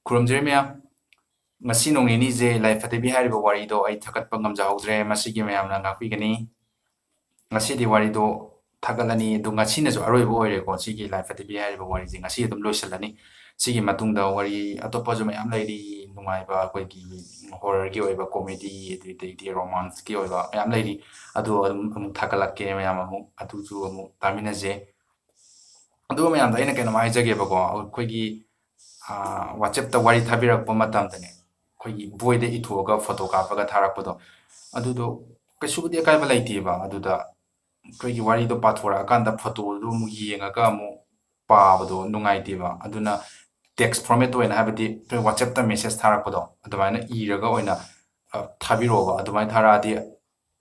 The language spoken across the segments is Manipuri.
ꯈꯨꯔꯨꯝꯖꯔꯤ ꯃꯌꯥꯝ ꯉꯁꯤ ꯅꯣꯡ ꯅꯤꯅꯤꯁꯦ ꯂꯥꯏꯐ ꯐꯠꯇꯕꯤ ꯍꯥꯏꯔꯤꯕ ꯋꯥꯔꯤꯗꯣ ꯑꯩ ꯊꯥꯒꯠꯄ ꯉꯝꯖꯍꯧꯗ꯭ꯔꯦ ꯃꯁꯤꯒꯤ ꯃꯌꯥꯝꯅ ꯉꯥꯛꯄꯤꯒꯅꯤ ꯉꯁꯤꯗꯤ ꯋꯥꯔꯤꯗꯣ ꯊꯥꯒꯠꯂꯅꯤ ꯑꯗꯨ ꯉꯁꯤꯅꯁꯨ ꯑꯔꯣꯏꯕ ꯑꯣꯏꯔꯦꯀꯣ ꯁꯤꯒꯤ ꯂꯥꯏꯐ ꯐꯠꯇꯕꯤ ꯍꯥꯏꯔꯤꯕ ꯋꯥꯔꯤꯁꯦ ꯉꯁꯤ ꯑꯗꯨꯝ ꯂꯣꯏꯁꯤꯜꯂꯅꯤ ꯁꯤꯒꯤ ꯃꯇꯨꯡꯗ ꯋꯥꯔꯤ ꯑꯇꯣꯞꯄꯁꯨ ꯃꯌꯥꯝ ꯂꯩꯔꯤ ꯅꯨꯡꯉꯥꯏꯕ ꯑꯩꯈꯣꯏꯒꯤ ꯍꯣꯔꯔꯒꯤ ꯑꯣꯏꯕ ꯀꯣꯃꯦꯗꯤ ꯑꯗꯨꯗꯩꯗꯤ ꯔꯣꯃꯥꯟꯁꯀꯤ ꯑꯣꯏꯕ ꯃꯌꯥꯝ ꯂꯩꯔꯤ ꯑꯗꯨ ꯑꯗꯨꯝ ꯑꯃꯨꯛ ꯊꯥꯒꯠꯂꯛꯀꯦ ꯃꯌꯥꯝ ꯑꯗꯨꯁꯨ ꯑꯃꯨꯛ ꯇꯥꯃꯤꯟꯅꯁꯦ ꯑꯗꯨꯒ ꯃꯌꯥꯝꯗ ꯑꯩꯅ ꯀꯩꯅꯣꯝ ꯍꯥꯏꯖꯒꯦꯕꯀꯣ ꯑꯩꯈꯣꯏꯒꯤ ꯋꯥꯆꯦꯞꯇ ꯋꯥꯔꯤ ꯊꯥꯕꯤꯔꯛꯄ ꯃꯇꯝꯗꯅꯦ ꯑꯩꯈꯣꯏꯒꯤ ꯕꯣꯏꯗ ꯏꯊꯣꯛꯑꯒ ꯐꯣꯇꯣ ꯀꯥꯞꯄꯒ ꯊꯥꯔꯛꯄꯗꯣ ꯑꯗꯨꯗꯣ ꯀꯩꯁꯨꯕꯨꯗꯤ ꯑꯀꯥꯏꯕ ꯂꯩꯇꯦꯕ ꯑꯗꯨꯗ ꯑꯩꯈꯣꯏꯒꯤ ꯋꯥꯔꯤꯗꯣ ꯄꯥꯊꯣꯔꯛꯑꯀꯥꯟꯗ ꯐꯣꯇꯣꯗꯨ ꯑꯃꯨꯛ ꯌꯦꯡꯉꯒ ꯑꯃꯨꯛ ꯄꯥꯕꯗꯣ ꯅꯨꯡꯉꯥꯏꯇꯦꯕ ꯑꯗꯨꯅ ꯇꯦꯛꯁ ꯐꯣꯔꯃꯦꯠꯇ ꯑꯣꯏꯅ ꯍꯥꯏꯕꯗꯤ ꯑꯩꯈꯣꯏ ꯋꯥꯆꯦꯞꯇ ꯃꯦꯁꯦꯖ ꯊꯥꯔꯛꯄꯗꯣ ꯑꯗꯨꯃꯥꯏꯅ ꯏꯔꯒ ꯑꯣꯏꯅ ꯊꯥꯕꯤꯔꯛꯑꯣꯕ ꯑꯗꯨꯃꯥꯏꯅ ꯊꯥꯔꯛꯑꯗꯤ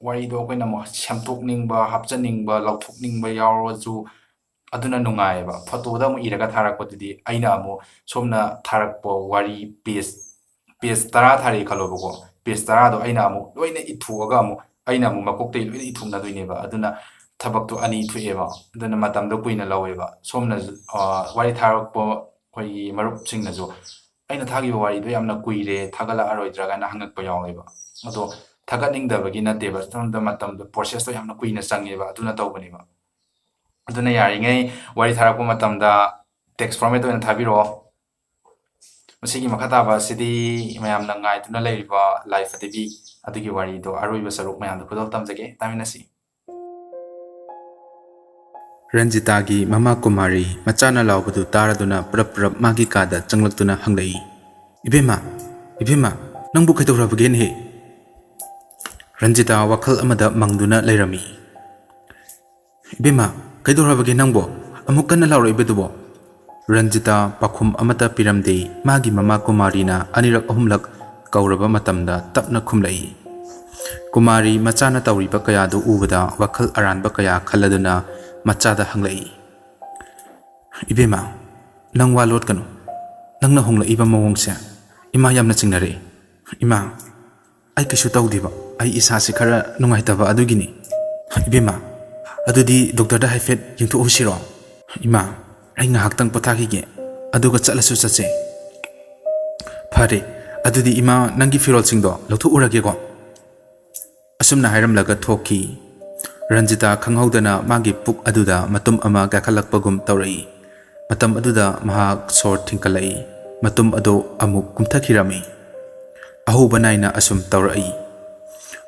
ꯋꯥꯔꯤꯗꯣ ꯑꯩꯈꯣꯏꯅ ꯑꯃꯨꯛ ꯁꯦꯝꯗꯣꯛꯅꯤꯡꯕ ꯍꯥꯞꯆꯟꯅꯤꯡꯕ ꯂꯧꯊꯣꯛꯅꯤꯡꯕ ꯌꯥꯎꯔꯁꯨ ꯑꯗꯨꯅ ꯅꯨꯡꯉꯥꯏꯌꯦꯕ ꯐꯣꯇꯣꯗ ꯑꯃꯨꯛ ꯏꯔꯒ ꯊꯥꯔꯛꯄꯗꯨꯗꯤ ꯑꯩꯅ ꯑꯃꯨꯛ ꯁꯣꯝꯅ ꯊꯥꯔꯛꯄ ꯋꯥꯔꯤ ꯄꯦꯖ 10 ꯊꯥꯔꯛꯑꯦ ꯈꯜꯂꯣꯕꯀꯣ ꯄꯦꯖ 10ꯗꯣ ꯑꯩꯅ ꯑꯃꯨꯛ ꯂꯣꯏꯅ ꯏꯊꯣꯛꯑꯒ ꯑꯃꯨꯛ ꯑꯩꯅ ꯑꯃꯨꯛ ꯃꯀꯣꯛꯇꯒꯤ ꯂꯣꯏꯅ ꯏꯊꯣꯛꯅꯗꯣꯏꯅꯦꯕ ꯑꯗꯨꯅ ꯊꯕꯛꯇꯣ ꯑꯅꯤ ꯊꯣꯛꯑꯦꯕ ꯑꯗꯨꯅ ꯃꯇꯝꯗꯣ ꯀꯨꯏꯅ ꯂꯧꯋꯦꯕ ꯁꯣꯝꯅꯁꯨ ꯋꯥꯔꯤ ꯊꯥꯔꯛꯄ ꯑꯩꯈꯣꯏꯒꯤ ꯃꯔꯨꯞꯁꯤꯡꯅꯁꯨ ꯑꯩꯅ ꯊꯥꯈꯤꯕ ꯋꯥꯔꯤꯗꯣ ꯌꯥꯝꯅ ꯀꯨꯏꯔꯦ ꯊꯥꯒꯠꯂꯛꯑꯔꯣꯏꯗ꯭ꯔꯥ ꯀꯥꯏꯅ ꯍꯪꯉꯛꯄ ꯌꯥꯎꯋꯦꯕ ꯑꯗꯣ ꯊꯥꯒꯠꯅꯤꯡꯗꯕꯒꯤ ꯅꯠꯇꯦꯕ ꯁꯣꯝꯗ ꯃꯇꯝꯗꯣ ꯄ꯭ꯔꯣꯁꯦꯁꯇꯣ ꯌꯥꯝꯅ ꯀꯨꯏꯅ ꯆꯪꯉꯦꯕ ꯑꯗꯨꯅ ꯇꯧꯕꯅꯦꯕ ꯑꯗꯨꯅ ꯌꯥꯔꯤꯉꯩ ꯋꯥꯔꯤ ꯊꯥꯔꯛꯄ ꯃꯇꯝꯗ ꯇꯦꯛꯁ ꯐꯣꯔꯃꯦꯠ ꯑꯣꯏꯅ ꯊꯥꯕꯤꯔꯛꯑꯣ ꯃꯁꯤꯒꯤ ꯃꯈꯥ ꯇꯥꯕ ꯑꯁꯤꯗꯤ ꯃꯌꯥꯝꯅ ꯉꯥꯏꯗꯨꯅ ꯂꯩꯔꯤꯕ ꯂꯥꯏꯐ ꯐꯠꯇꯕꯤ ꯑꯗꯨꯒꯤ ꯋꯥꯔꯤꯗꯣ ꯑꯔꯣꯏꯕ ꯁꯔꯨꯛ ꯃꯌꯥꯝꯗ ꯈꯨꯗꯣꯜ ꯇꯝꯖꯒꯦ ꯇꯥꯃꯤꯟꯅꯁꯤ ꯔꯟꯖꯤꯇꯥꯒꯤ ꯃꯃꯥ ꯀꯨꯃꯥꯔꯤ ꯃꯆꯥꯅ ꯂꯥꯎꯕꯗꯨ ꯇꯥꯔꯗꯨꯅ ꯄꯨꯔꯞ ꯃꯥꯒꯤ ꯀꯥꯗ ꯆꯪꯂꯛꯇꯨꯅ ꯍꯪꯂꯛꯏ, "ꯏꯕꯦꯝꯃ, ꯅꯪꯕꯨ ꯀꯩꯗꯧꯔꯕꯒꯦꯅꯦꯍꯦ?" ꯔꯟꯖꯤꯇꯥ ꯋꯥꯈꯜ ꯑꯃꯗ ꯃꯪꯗꯨꯅ ꯂꯩꯔꯝꯃꯤ꯫ "ꯏꯕꯦꯝꯃ, ꯀꯩꯗꯧꯔꯕꯒꯦ ꯅꯪꯕꯣ? ꯑꯃꯨꯛ ꯀꯟꯅ ꯂꯥꯎꯔꯛꯏꯕꯗꯨꯕꯣ?" ꯔꯟꯖꯤꯇꯥ ꯄꯥꯈꯨꯝ ꯑꯃꯠꯇ ꯄꯤꯔꯝꯗꯦ꯫ ꯃꯥꯒꯤ ꯃꯃꯥ ꯀꯨꯃꯥꯔꯤꯅ ꯑꯅꯤꯔꯛ ꯑꯍꯨꯝꯂꯛ ꯀꯧꯔꯕ ꯃꯇꯝꯗ ꯇꯞꯅ ꯈꯨꯝꯂꯛꯏ꯫ ꯀꯨꯃꯥꯔꯤ ꯃꯆꯥꯅ ꯇꯧꯔꯤꯕ ꯀꯌꯥꯗꯨ ꯎꯕꯗ ꯋꯥꯈꯜ ꯑꯔꯥꯟꯕ ꯀꯌꯥ ꯈꯜꯂꯗꯨꯅ ꯃꯆꯥꯗ ꯍꯪꯂꯛꯏ, "ꯏꯕꯦꯝꯃ, ꯅꯪ ꯋꯥ ꯂꯣꯠꯀꯅꯨ. ꯅꯪꯅ ꯍꯣꯡꯂꯛꯏꯕ ꯃꯑꯣꯡꯁꯦ ꯏꯃꯥ ꯌꯥꯝꯅ ꯆꯤꯡꯅꯔꯛꯏ." "ꯏꯃꯥ, ꯑꯩ ꯀꯩꯁꯨ ꯇꯧꯗꯦꯕ. ꯑꯩ ꯏꯁꯥꯁꯦ ꯈꯔ ꯅꯨꯡꯉꯥꯏꯇꯕ ꯑꯗꯨꯒꯤꯅꯤ." "ꯏꯕꯦꯝꯃ, ꯑꯗꯨꯗꯤ ꯗꯣꯛꯇꯔꯗ ꯍꯥꯏꯐꯦꯠ ꯌꯦꯡꯊꯣꯛꯎꯁꯤꯔꯣ?" "ꯏꯃꯥ, ꯑꯩ ꯉꯥꯏꯍꯥꯛꯇꯪ ꯄꯣꯊꯥꯈꯤꯒꯦ, ꯑꯗꯨꯒ ꯆꯠꯂꯁꯨ ꯆꯠꯁꯦ." "ꯐꯔꯦ, ꯑꯗꯨꯗꯤ ꯏꯃꯥ ꯅꯪꯒꯤ ꯐꯤꯔꯣꯜꯁꯤꯡꯗꯣ ꯂꯧꯊꯣꯛꯎꯔꯒꯦꯀꯣ." ꯑꯁꯨꯝꯅ ꯍꯥꯏꯔꯝꯂꯒ ꯊꯣꯛꯈꯤ꯫ ꯔꯟꯖꯤꯇꯥ ꯈꯪꯍꯧꯗꯅ ꯃꯥꯒꯤ ꯄꯨꯛ ꯑꯗꯨꯗ ꯃꯇꯨꯝ ꯑꯃ ꯀꯥꯏꯈꯠꯂꯛꯄꯒꯨꯝ ꯇꯧꯔꯛꯏ꯫ ꯃꯇꯝ ꯑꯗꯨꯗ ꯃꯍꯥꯛ ꯁꯣꯔ ꯊꯤꯡꯀꯠꯂꯛꯏ꯫ ꯃꯇꯨꯝ ꯑꯗꯨ ꯑꯃꯨꯛ ꯀꯨꯝꯊꯈꯤꯔꯝꯃꯤ꯫ ꯑꯍꯧꯕ ꯅꯥꯏꯅ ꯑꯁꯨꯝ ꯇꯧꯔꯛꯏ꯫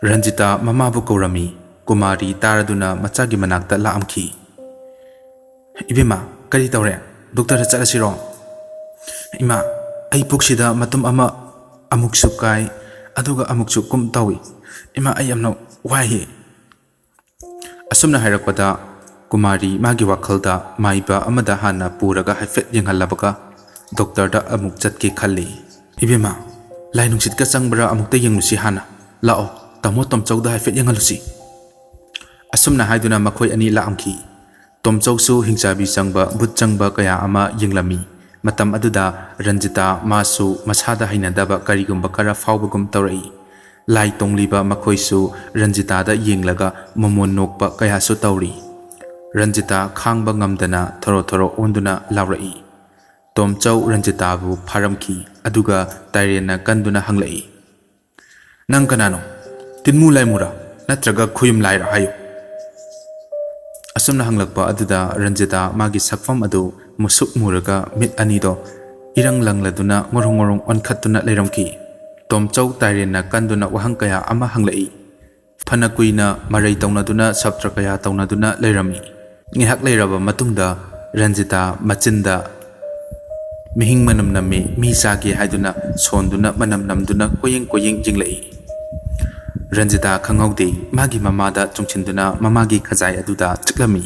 ꯔꯟꯖꯤꯇꯥ ꯃꯃꯥꯕꯨ ꯀꯧꯔꯝꯃꯤ꯫ ꯀꯨꯃꯥꯔꯤ ꯇꯥꯔꯗꯨꯅ ꯃꯆꯥꯒꯤ ꯃꯅꯥꯛꯇ ꯂꯥꯛꯑꯝꯈꯤ꯫ "ꯏꯕꯦꯝꯃ, ꯀꯔꯤ ꯇꯧꯔꯦ? ꯗꯣꯛꯇꯔꯗ ꯆꯠꯂꯁꯤꯔꯣ?" "ꯏꯃꯥ, ꯑꯩ ꯄꯨꯛꯁꯤꯗ ꯃꯇꯨꯝ ꯑꯃ ꯑꯃꯨꯛꯁꯨ ꯀꯥꯏ, ꯑꯗꯨꯒ ꯑꯃꯨꯛꯁꯨ ꯀꯨꯝ ꯇꯧꯏ. ꯏꯃꯥ, ꯑꯩ ꯌꯥꯝꯅ ꯋꯥꯏꯌꯦ." ꯑꯁꯨꯝꯅ ꯍꯥꯏꯔꯛꯄꯗ ꯀꯨꯃꯥꯔꯤ ꯃꯥꯒꯤ ꯋꯥꯈꯜꯗ ꯃꯥꯏꯕ ꯑꯃꯗ ꯍꯥꯟꯅ ꯄꯨꯔꯒ ꯍꯥꯏꯐꯦꯠ ꯌꯦꯡꯍꯜꯂꯕꯒ ꯗꯣꯛꯇꯔꯗ ꯑꯃꯨꯛ ꯆꯠꯀꯦ ꯈꯜꯂꯤ꯫ "ꯏꯕꯦꯝꯃ, ꯂꯥꯏ ꯅꯨꯡꯁꯤꯠꯀ ꯆꯪꯕ꯭ꯔꯥ ꯑꯃꯨꯛꯇ ꯌꯦꯡꯂꯨꯁꯤ ꯍꯥꯟꯅ. ꯂꯥꯛꯑꯣ, ꯇꯥꯃꯣ ꯇꯣꯝꯆꯧꯗ ꯍꯥꯏꯐꯦꯠ ꯌꯦꯡꯍꯜꯂꯨꯁꯤ." ꯑꯁꯨꯝꯅ ꯍꯥꯏꯗꯨꯅ ꯃꯈꯣꯏ ꯑꯅꯤ ꯂꯥꯛꯑꯝꯈꯤ꯫ ꯇꯣꯝꯆꯧꯁꯨ ꯍꯤꯡꯆꯥꯕꯤ ꯆꯪꯕ, ꯚꯨꯠ ꯆꯪꯕ ꯀꯌꯥ ꯑꯃ ꯌꯦꯡꯂꯝꯃꯤ꯫ ꯃꯇꯝ ꯑꯗꯨꯗ ꯔꯟꯖꯤꯇꯥ ꯃꯥꯁꯨ ꯃꯁꯥꯗ ꯍꯩꯅꯗꯕ ꯀꯔꯤꯒꯨꯝꯕ ꯈꯔ ꯐꯥꯎꯕꯒꯨꯝ ꯇꯧꯔꯛꯏ꯫ ꯂꯥꯏ ꯇꯣꯡꯂꯤꯕ ꯃꯈꯣꯏꯁꯨ ꯔꯟꯖꯤꯇꯥꯗ ꯌꯦꯡꯂꯒ ꯃꯣꯃꯣꯟ ꯅꯣꯛꯄ ꯀꯌꯥꯁꯨ ꯇꯧꯔꯤ꯫ ꯔꯟꯖꯤꯇꯥ ꯈꯥꯡꯕ ꯉꯝꯗꯅ ꯊꯣꯔꯣ ꯑꯣꯟꯗꯨꯅ ꯂꯥꯎꯔꯛꯏ꯫ ꯇꯣꯝꯆꯧ ꯔꯟꯖꯤꯇꯥꯕꯨ ꯐꯥꯔꯝꯈꯤ, ꯑꯗꯨꯒ ꯇꯥꯏꯔꯦꯟꯅ ꯀꯟꯗꯨꯅ ꯍꯪꯂꯛꯏ, "ꯅꯪ ꯀꯅꯥꯅꯣ? ꯇꯤꯟꯃꯨ ꯂꯥꯏꯃꯨꯔꯥ, ꯅꯠꯇ꯭ꯔꯒ ꯈꯨꯌꯨꯝ ꯂꯥꯏꯔꯥ ꯍꯥꯏꯌꯨ." ꯑꯁꯨꯝꯅ ꯍꯪꯂꯛꯄ ꯑꯗꯨꯗ ꯔꯟꯖꯤꯇꯥ ꯃꯥꯒꯤ ꯁꯛꯐꯝ ꯑꯗꯨ ꯃꯨꯁꯨꯛ ꯃꯨꯔꯒ ꯃꯤꯠ ꯑꯅꯤꯗꯣ ꯏꯔꯪ ꯂꯪꯂꯗꯨꯅ ꯉꯣꯔꯣꯡ ꯑꯣꯟꯈꯠꯇꯨꯅ ꯂꯩꯔꯝꯈꯤ꯫ ꯇꯣꯝꯆꯧ ꯇꯥꯏꯔꯦꯟꯅ ꯀꯟꯗꯨꯅ ꯋꯥꯍꯪ ꯀꯌꯥ ꯑꯃ ꯍꯪꯂꯛꯏ꯫ ꯐꯅ ꯀꯨꯏꯅ ꯃꯔꯩ ꯇꯧꯅꯗꯨꯅ ꯁꯞꯇ꯭ꯔ ꯀꯌꯥ ꯇꯧꯅꯗꯨꯅ ꯂꯩꯔꯝꯃꯤ꯫ ꯉꯥꯏꯍꯥꯛ ꯂꯩꯔꯕ ꯃꯇꯨꯡꯗ ꯔꯟꯖꯤꯇꯥ ꯃꯆꯤꯟꯗ ꯃꯤꯍꯤꯡ ꯃꯅꯝ ꯅꯝꯃꯤ, ꯃꯤ ꯆꯥꯒꯦ ꯍꯥꯏꯗꯨꯅ ꯁꯣꯟꯗꯨꯅ ꯃꯅꯝ ꯅꯝꯗꯨꯅ ꯀꯣꯌꯦꯡ ꯌꯦꯡꯂꯛꯏ꯫ ꯔꯟꯖꯤꯇꯥ ꯈꯪꯍꯧꯗꯦ, ꯃꯥꯒꯤ ꯃꯃꯥꯗ ꯆꯨꯡꯁꯤꯟꯗꯨꯅ ꯃꯃꯥꯒꯤ ꯈꯖꯥꯏ ꯑꯗꯨꯗ ꯆꯤꯛꯂꯝꯃꯤ꯫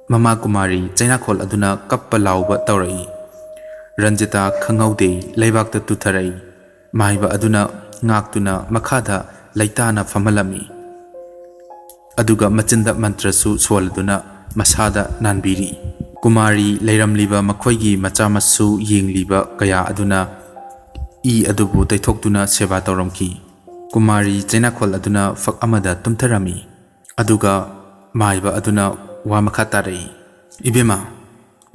ꯃꯃꯥ ꯀꯨꯃꯥꯔꯤ ꯆꯩꯅꯥꯈꯣꯜ ꯑꯗꯨꯅ ꯀꯞꯄ ꯂꯥꯎꯕ ꯇꯧꯔꯛꯏ꯫ ꯔꯟꯖꯤꯇꯥ ꯈꯪꯍꯧꯗꯦ, ꯂꯩꯕꯥꯛꯇ ꯇꯨꯊꯔꯛꯏ꯫ ꯃꯥꯏꯕ ꯑꯗꯨꯅ ꯉꯥꯛꯇꯨꯅ ꯃꯈꯥꯗ ꯂꯩꯇꯥꯅ ꯐꯝꯍꯜꯂꯝꯃꯤ, ꯑꯗꯨꯒ ꯃꯆꯤꯟꯗ ꯃꯟꯇ꯭ꯔꯁꯨ ꯁꯣꯜꯂꯗꯨꯅ ꯃꯁꯥꯗ ꯅꯥꯟꯕꯤꯔꯤ꯫ ꯀꯨꯃꯥꯔꯤ ꯂꯩꯔꯝꯂꯤꯕ ꯃꯈꯣꯏꯒꯤ ꯃꯆꯥ ꯃꯁꯨ ꯌꯦꯡꯂꯤꯕ ꯀꯌꯥ ꯑꯗꯨꯅ ꯏ ꯑꯗꯨꯕꯨ ꯇꯩꯊꯣꯛꯇꯨꯅ ꯁꯦꯕꯥ ꯇꯧꯔꯝꯈꯤ꯫ ꯀꯨꯃꯥꯔꯤ ꯆꯩꯅꯥꯈꯣꯜ ꯑꯗꯨꯅ ꯐꯛ ꯑꯃꯗ ꯇꯨꯝꯊꯔꯝꯃꯤ, ꯑꯗꯨꯒ ꯃꯥꯏꯕ ꯑꯗꯨꯅ ꯋꯥ ꯃꯈꯥ ꯇꯥꯔꯛꯏ꯫ "ꯏꯕꯦꯝꯃ,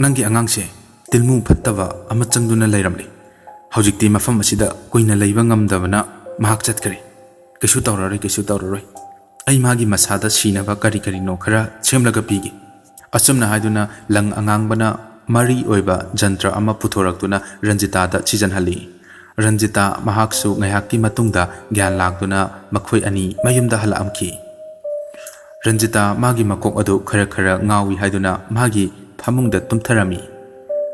ꯅꯪꯒꯤ ꯑꯉꯥꯡꯁꯦ ꯇꯤꯜꯃꯨ ꯐꯠꯇꯕ ꯑꯃ ꯆꯪꯗꯨꯅ ꯂꯩꯔꯝꯂꯦ. Hojikti mafam asida kuina leiba ngamdabana mahak chatkare. Kaisu tawraroi. Ai magi masada sinaba kari no khara chemlaga pigi. Asumna haiduna lang angangbana mari oiba jantra ama puthoraktuna Ranjita da chijanhali. Ranjita mahaksu ngayakki matungda gyan lakduna makhoi ani mayumda halaamki. Ranjita magi makok adu khara ngawi haiduna magi phamungda tumtharami.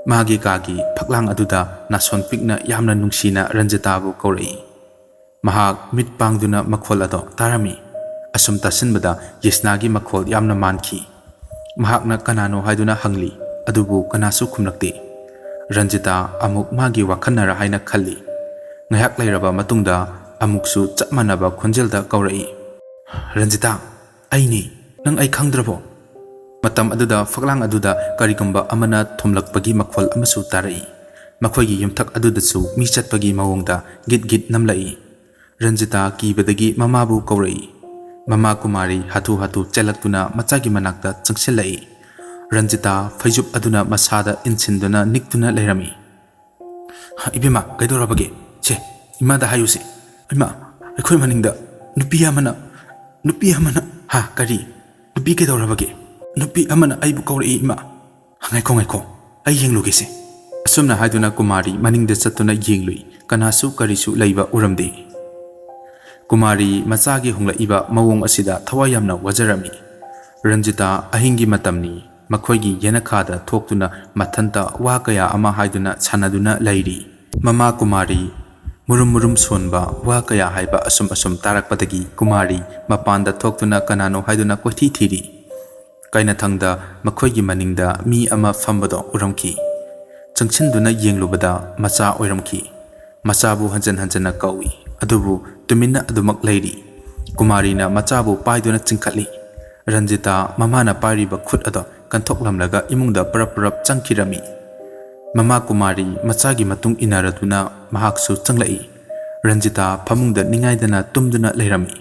Magi kagi phaklang aduda nason pikna yamna nungsina Ranjita bu kaurai. Mahak mit pangduna makhol ado tarami. Asum tasinbada Yesnagi makhol yamna manki. Mahakna kanano haiduna hangli adubu kanasu khumlakti. Ranjita amuk magi wakhanara haina khalli. Ngayak lairaba matungda amuksu chap manaba khonjelda kaurai. Ranjita aini nang ai khangdrabo. Matam aduda faklang aduda karigamba amana thomlakpagi makhol amasu tarai. Makhoigi yumthak adudasu mi chatpagi mawongda git namlai. Ranjita kibadagi mamabu kaurai. Mama Kumari hatu chelaktuna machagi manakta changsilai. Ranjita faijub aduna masada insinduna niktuna lairami. Ibima kaidorabage che imada hayuse. Ima akhoi maningda nupi amana ha kari nupi kaidorabage. Nupi amana aibu kaurai ima. Ngaiko ai yenglugese. Asumna haiduna Kumari maningda chattuna yenglui kanasu karisu leiba uramde. Kumari machagi hungla iba mawong asida thawai yamna wajarami. Ranjita ahingi matamni makhoigi yenakhada thoktuna mathanta wa kaya ama haiduna sanaduna lairi. Mama Kumari murum sonba wa kaya haiba asum tarakpadagi Kumari mapanda thoktuna kanano haiduna kothi thiri. Kaina thangda makhoigi maningda mi ama fambado uramki. Changchinduna yenglubada macha oiramki. Machabu hanjana kawi. Adubu tumina adumak lairi. Kumari na machabu paiduna chingkhatli. Ranjita mamana pariba khut ado kanthoklamlaga imungda parap changkirami. Mama Kumari machagi matung inaraduna mahaksu changlai. Ranjita phamungda ningaidana tumduna lairami.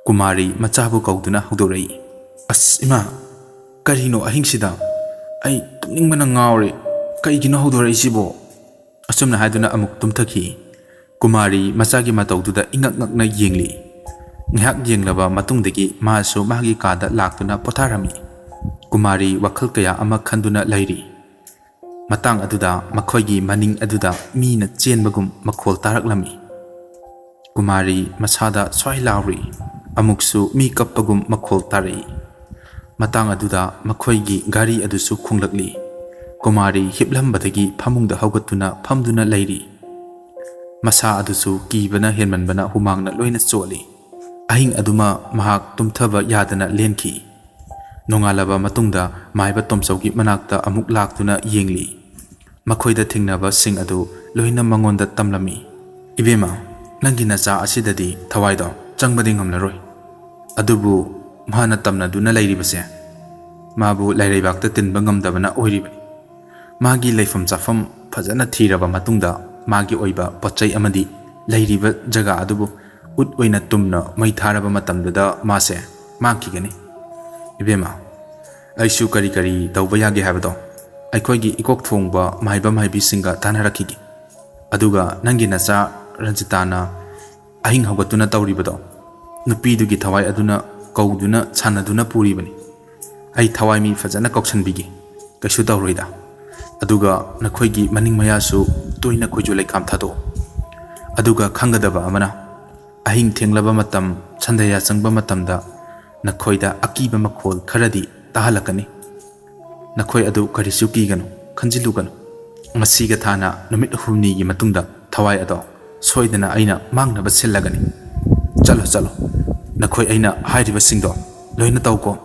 Kumari machabu kauduna haudorai. As ima karino ahingsida ai tumningmana ngaure kaigino haudorai sibo. Asumna haiduna amuk tumthaki. Kumari machagi mataududa ingak-ngakna yengli. Ngihak yenglaba matungdagi masu magi kada laktuna potharami. Kumari wakhal kaya ama khanduna lairi. Matang aduda makhoigi maning aduda mina chenbagum makhol taraklami. Kumari masada swai lauri amuksu mi kappagum makhol tarai. Matang aduda makhoigi gari adusu khunglakli. Kumari hiplambadagi phamungda haugatuna phamduna lairi. Masa adusu kibana henmanbana humangna loina choli. Ahing aduma mahak tumthaba yadana lenki. Nongalaba matungda maiba tomsaugi manakta amuk laktuna yengli. Makhoida thingnaba sing adu loina mangonda tamlami. Ibema nangi nacha asidadi thawaido changbadi ngamlaroi. Adubu mahana tamna duna lairibase. Mabu lairaibakta tinba ngamdabana oiribani. Magi laifam chafam fajana thiraba matungda magi oiba pochai amadi lairiba jaga adubu ut oina tumna mai tharaba matamdada mase makigani. Ibema aisu kari tauba yage habado aikhoigi ikok thongba maiba maibi singa tanarakigi. Aduga nangi nacha Ranjitana ahing haugatuna tauribado nupidugi thawai aduna kauduna chanaduna puribani. Ai thawai mi fajana kauksanbigi kaisu tauroida. Aduga nakhoigi maning mayasu toina khoijo laikam thado. Aduga khangadaba amana ahing thenglaba matam chandaya changba matamda nakhoida akiba makhol kharadi tahalakani. Nakhoi adu karisu kiganu khanjiluganu. Ngasiga thana numit humni gi matungda thawai ado soidana aina mangnaba sillagani. Chalo nakhoi aina hairiba singdo loina tawko.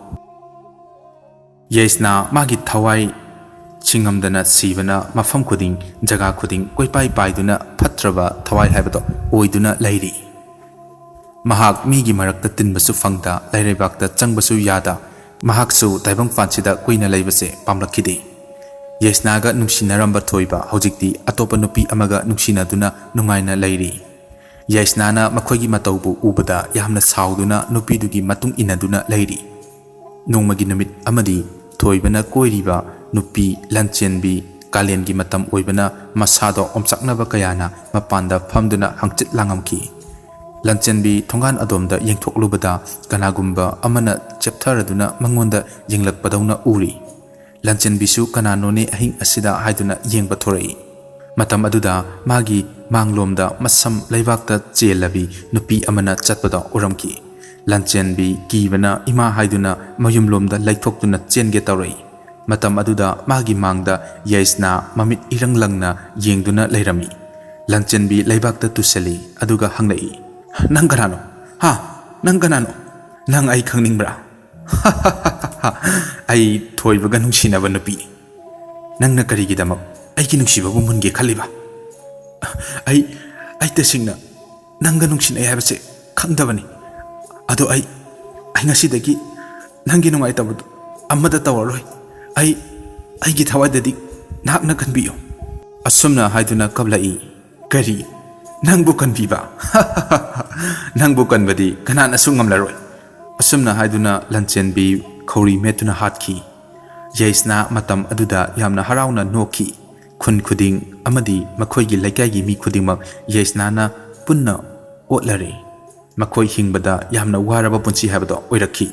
Yesna magi thawai chingamdana sibana mafam khuding jaga khuding koipai paiduna phatraba thawai haibado oiduna lairi. Mahak migi marakta tinbasu fangda lairaibakta changbasu yada. Mahaksu taibang fansida kuina laibase pamlakhidi. Yesnaga nungsinaramba thoiba hojikti atopa nupi amaga nungsinaduna nungaina lairi. Yesnana makhoigi mataubu ubada yamna sauduna nupidugi matung inaduna lairi. Nongmagi numit amadi thoibana koiriba nupi lanchenbi Kalengi matam oibana masado omchaknaba kayana mapanda famduna hangchit langamki. Lanchenbi thongan adomda yengthoklubada kanagumba amana cheptharaduna mangonda yenglakpadawna uri. Lanchenbisu kananone ahing asida haiduna yengba thorai. Matam aduda magi manglomda masam laibakta chelabi nupi amana chatpada uramki. Lanchenbi kibana ima haiduna mayumlomda laithokduna chenge tawrai. Matam aduda magi mangda yaisna mamit iranglangna yengduna lairami. Lanchenbi laibakta tusali aduga hanglai. Nang kanano? Ha? Nang kanano? Nang ay khangningbra? Ay thoibaga nungsinaba nupi. Nang na karigidamak ay kinungsibabu munge khaliba. Ay tasingna nangga nungsin ay habase khangdabani. Ado ay ngasidagi nanggi nungay tabado amada tawaroi. Ay githawai nak na kanbiyo. Asumna haiduna kablai. Kari nang bukan biba. Nang bukan badi kanana sungam laroi. Asumna haiduna Lanchenbi khori metuna hatki. Yaisna matam aduda yamna harauna noki. Khun khuding amadi makhoigi laikai mi khudingmak yaisna na punna otlare. Makhoi hingbada yamna waraba punchi habado oirakhi.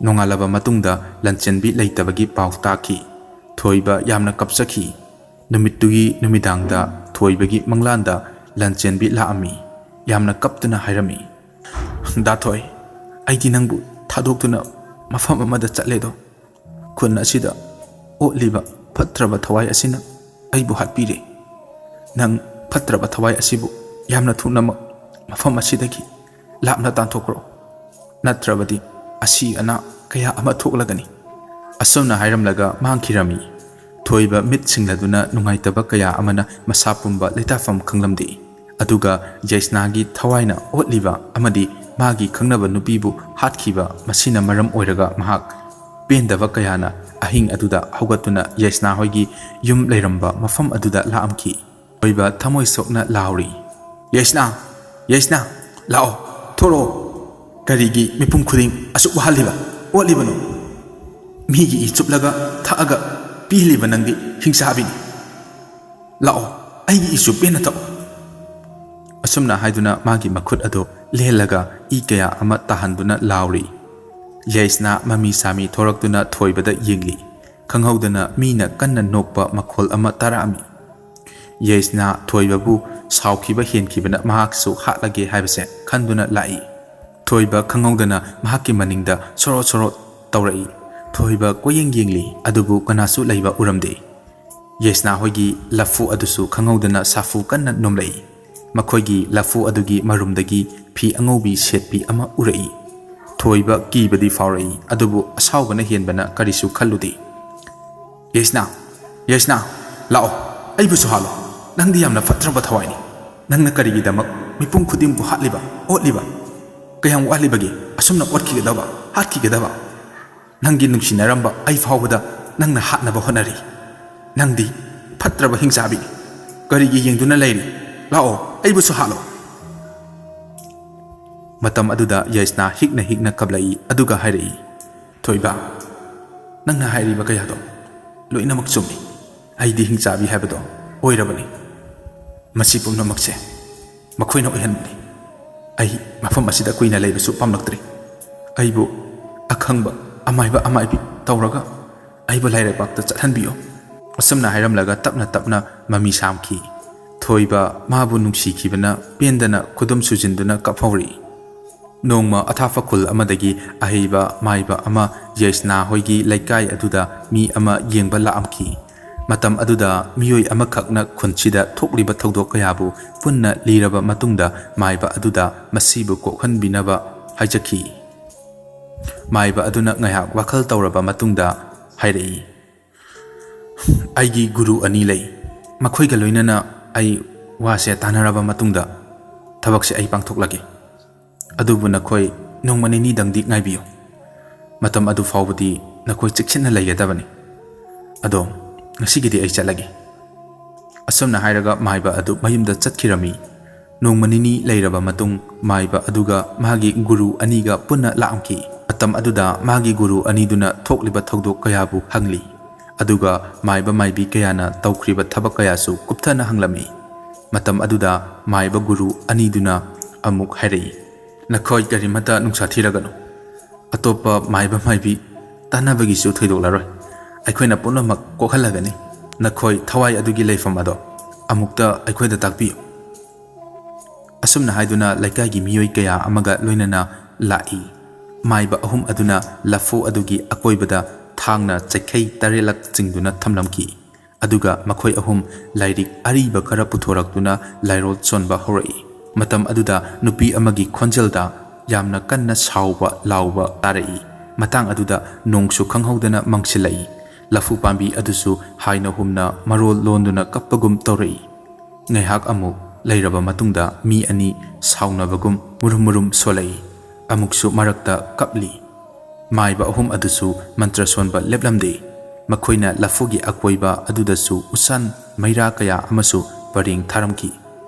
Nongalaba matungda Lanchenbi leitabagi pau taki. Thoiba yamna kapsakhi. Numittugi numidangda thoibagi manglanda Lanchenbi laami. Yamna kaptuna hairami. Dathoi aidi nangbu thadoktuna mafam amada chatledo. Khun asida otliba phatraba thawai asina aibu hatpire. Nang phatraba thawai asibu yamna thunama mafam asidagi lapna tanthokro. Natrabadi asi ana kaya ama thoklagani. Asomna hairamlaga mangkhirami. Thoiba mit singladuna nungaitaba kaya amana masapumba letafam khanglamdi. Aduga Yaisnagi thawaina otliba amadi magi khangnaba nupibu hatkhiba masina maram oiraga mahak pendaba kayana ahing aduda haugatuna Yaisna hoigi yum leiramba mafam aduda laamki. Oiba thamoi sokna lauri. Yaisna lao thoro karigi mipum khuding asuk wahaliba otlibano. Migi ichuplaga thaaga piliba nangdi hingsahabini. Lao aigi isu pena tao. Asumna haiduna magi makhut ado lehelaga I kaya ama tahanduna lauri. Yaisna mami sami thoraktuna thoibada yengli. Khanghaudana mina kanna nokpa makhol ama tarami. Yaisna thoibabu saukhiba henkibana mahaksu hatlage haibase khanduna lai. Thoiba khanghaudana mahakki maningda soro taurai. Thoiba koyeng yengli adubu kanasu laiba uramde. Yaisna hoigi lafu adusu khanghaudana safu kanna nomlai. Makhoigi lafu adugi marumdagi phi angobi setpi ama urai. Thoiba kibadi faurai adubu asawbana henbana karisu khalludi. Yaisna lao aibusu halo. Nangdi yamna fatraba thawaini. Nangna karigidamak mipum khudimbu hatliba otliba. Kayam walibagi asumna otkigedaba hatkigedaba. Nangi nungsinaramba ai fawbada nangna hatnaba honari. Nangdi fatraba hingsabi. Karigi yengduna lairi. Lao aibusu halo. Matam aduda Yaisna hikna kablai aduga hairi. Thoiba nangna hairiba kayado loinamak chumi. Aidi hingsabi habado oirabani. Masi pumnamakse makhoina oihanbani. Ai mafam asida kuina leibasu pamlaktri. Aibu akhangba amaibi tawraga aibu lairabakta chathanbiyo. Asumna hairamlaga tapna mami samki. Thoiba mabu nungsikibana pendana khudum sujinduna kaphauri. Nongma athafakul amadagi ahiba maiba ama Yaisna hoigi laikai aduda mi ama yengba laamki. Matam aduda miyoi amakhakna khunchida thokliba thodok kayabu punna liraba matungda maiba aduda masibu kokhanbinaba haijaki. Maiba aduna ngayak wakhal tawraba matungda hairei. Aigi guru ani lei. Makhoiga loinana ai wase tanaraba matungda thabakse ai pangthoklage. Adubu nakhoi nongmani ni dangdi ngaibiyo. Matam adu fawbudi nakhoi chikchinna laigedabani. Ado ngasigidi ai chalage. Asumna hairaga maiba adu mayumda chatkirami. Nongmani ni leiraba matung maiba aduga magi guru aniga punna laamki. Atam aduda magi guru aniduna thokliba thodok kayabu hangli. ꯑꯗꯨꯒ ꯃꯥꯏꯕ ꯃꯥꯏꯕꯤ ꯀꯌꯥꯅ ꯇꯧꯈ꯭ꯔꯤꯕ ꯊꯕꯛ ꯀꯌꯥꯁꯨ ꯀꯨꯞꯊꯅ ꯍꯪꯂꯝꯃꯤ꯫ ꯃꯇꯝ ꯑꯗꯨꯗ ꯃꯥꯏꯕ ꯒꯨꯔꯨ ꯑꯅꯤꯗꯨꯅ ꯑꯃꯨꯛ ꯍꯥꯏꯔꯛꯏ, "ꯅꯈꯣꯏ ꯀꯔꯤꯃꯠꯇ ꯅꯨꯡꯁꯥ ꯊꯤꯔꯒꯅꯨ꯫ ꯑꯇꯣꯞꯄ ꯃꯥꯏꯕ ꯃꯥꯏꯕꯤ ꯇꯥꯟꯅꯕꯒꯤꯁꯨ ꯊꯣꯏꯗꯣꯛꯂꯔꯣꯏ꯫ ꯑꯩꯈꯣꯏꯅ ꯄꯨꯝꯅꯃꯛ ꯀꯣꯛꯍꯜꯂꯒꯅꯤ꯫ ꯅꯈꯣꯏ ꯊꯋꯥꯏ ꯑꯗꯨꯒꯤ ꯂꯩꯐꯝ ꯑꯗꯣ ꯑꯃꯨꯛꯇ ꯑꯩꯈꯣꯏꯗ ꯇꯥꯛꯄꯤꯌꯨ." ꯑꯁꯨꯝꯅ ꯍꯥꯏꯗꯨꯅ ꯂꯩꯀꯥꯏꯒꯤ ꯃꯤꯑꯣꯏ ꯀꯌꯥ ꯑꯃꯒ ꯂꯣꯏꯅꯅ ꯂꯥꯛꯏ꯫ ꯃꯥꯏꯕ ꯑꯍꯨꯝ ꯑꯗꯨꯅ ꯂꯐꯨ ꯑꯗꯨꯒꯤ ꯑꯀꯣꯏꯕꯗ ꯊꯥꯡꯅ ꯆꯩꯈꯩ 8ꯂꯛ ꯆꯤꯡꯗꯨꯅ ꯊꯝꯂꯝꯈꯤ꯫ ꯑꯗꯨꯒ ꯃꯈꯣꯏ ꯑꯍꯨꯝ ꯂꯥꯏꯔꯤꯛ ꯑꯔꯤꯕ ꯈꯔ ꯄꯨꯊꯣꯔꯛꯇꯨꯅ ꯂꯥꯏꯔꯣꯜ ꯁꯣꯟꯕ ꯍꯧꯔꯛꯏ꯫ ꯃꯇꯝ ꯑꯗꯨꯗ ꯅꯨꯄꯤ ꯑꯃꯒꯤ ꯈꯣꯟꯖꯦꯜꯗ ꯌꯥꯝꯅ ꯀꯟꯅ ꯁꯥꯎꯕ ꯂꯥꯎꯕ ꯇꯥꯔꯛꯏ꯫ ꯃꯇꯥꯡ ꯑꯗꯨꯗ ꯅꯣꯡꯁꯨ ꯈꯪꯍꯧꯗꯅ ꯃꯪꯁꯤꯜꯂꯛꯏ꯫ ꯂꯐꯨ ꯄꯥꯝꯕꯤ ꯑꯗꯨꯁꯨ ꯍꯥꯏꯅ ꯍꯨꯝꯅ ꯃꯔꯣꯜ ꯂꯣꯟꯗꯨꯅ ꯀꯞꯄꯒꯨꯝ ꯇꯧꯔꯛꯏ꯫ ꯉꯥꯏꯍꯥꯛ ꯑꯃꯨꯛ ꯂꯩꯔꯕ ꯃꯇꯨꯡꯗ ꯃꯤ ꯑꯅꯤ ꯁꯥꯎꯅꯕꯒꯨꯝ ꯃꯨꯔꯨꯝ ꯃꯨꯔꯨꯝ ꯁꯣꯜꯂꯛꯏ꯫ ꯑꯃꯨꯛꯁꯨ ꯃꯔꯛꯇ ꯀꯞꯂꯤ꯫ ꯃꯥꯏꯕ ꯑꯍꯨꯝ ꯑꯗꯨꯁꯨ ꯃꯟꯇ꯭ꯔ ꯁꯣꯟꯕ ꯂꯦꯞꯂꯝꯗꯦ꯫ ꯃꯈꯣꯏꯅ ꯂꯐꯨꯒꯤ ꯑꯀꯣꯏꯕ ꯑꯗꯨꯗꯁꯨ ꯎꯁꯥꯟ ꯃꯩꯔꯥ ꯀꯌా ꯑꯃꯁꯨ ꯄꯔꯦꯡ ꯊꯥꯔꯝꯈꯤ꯫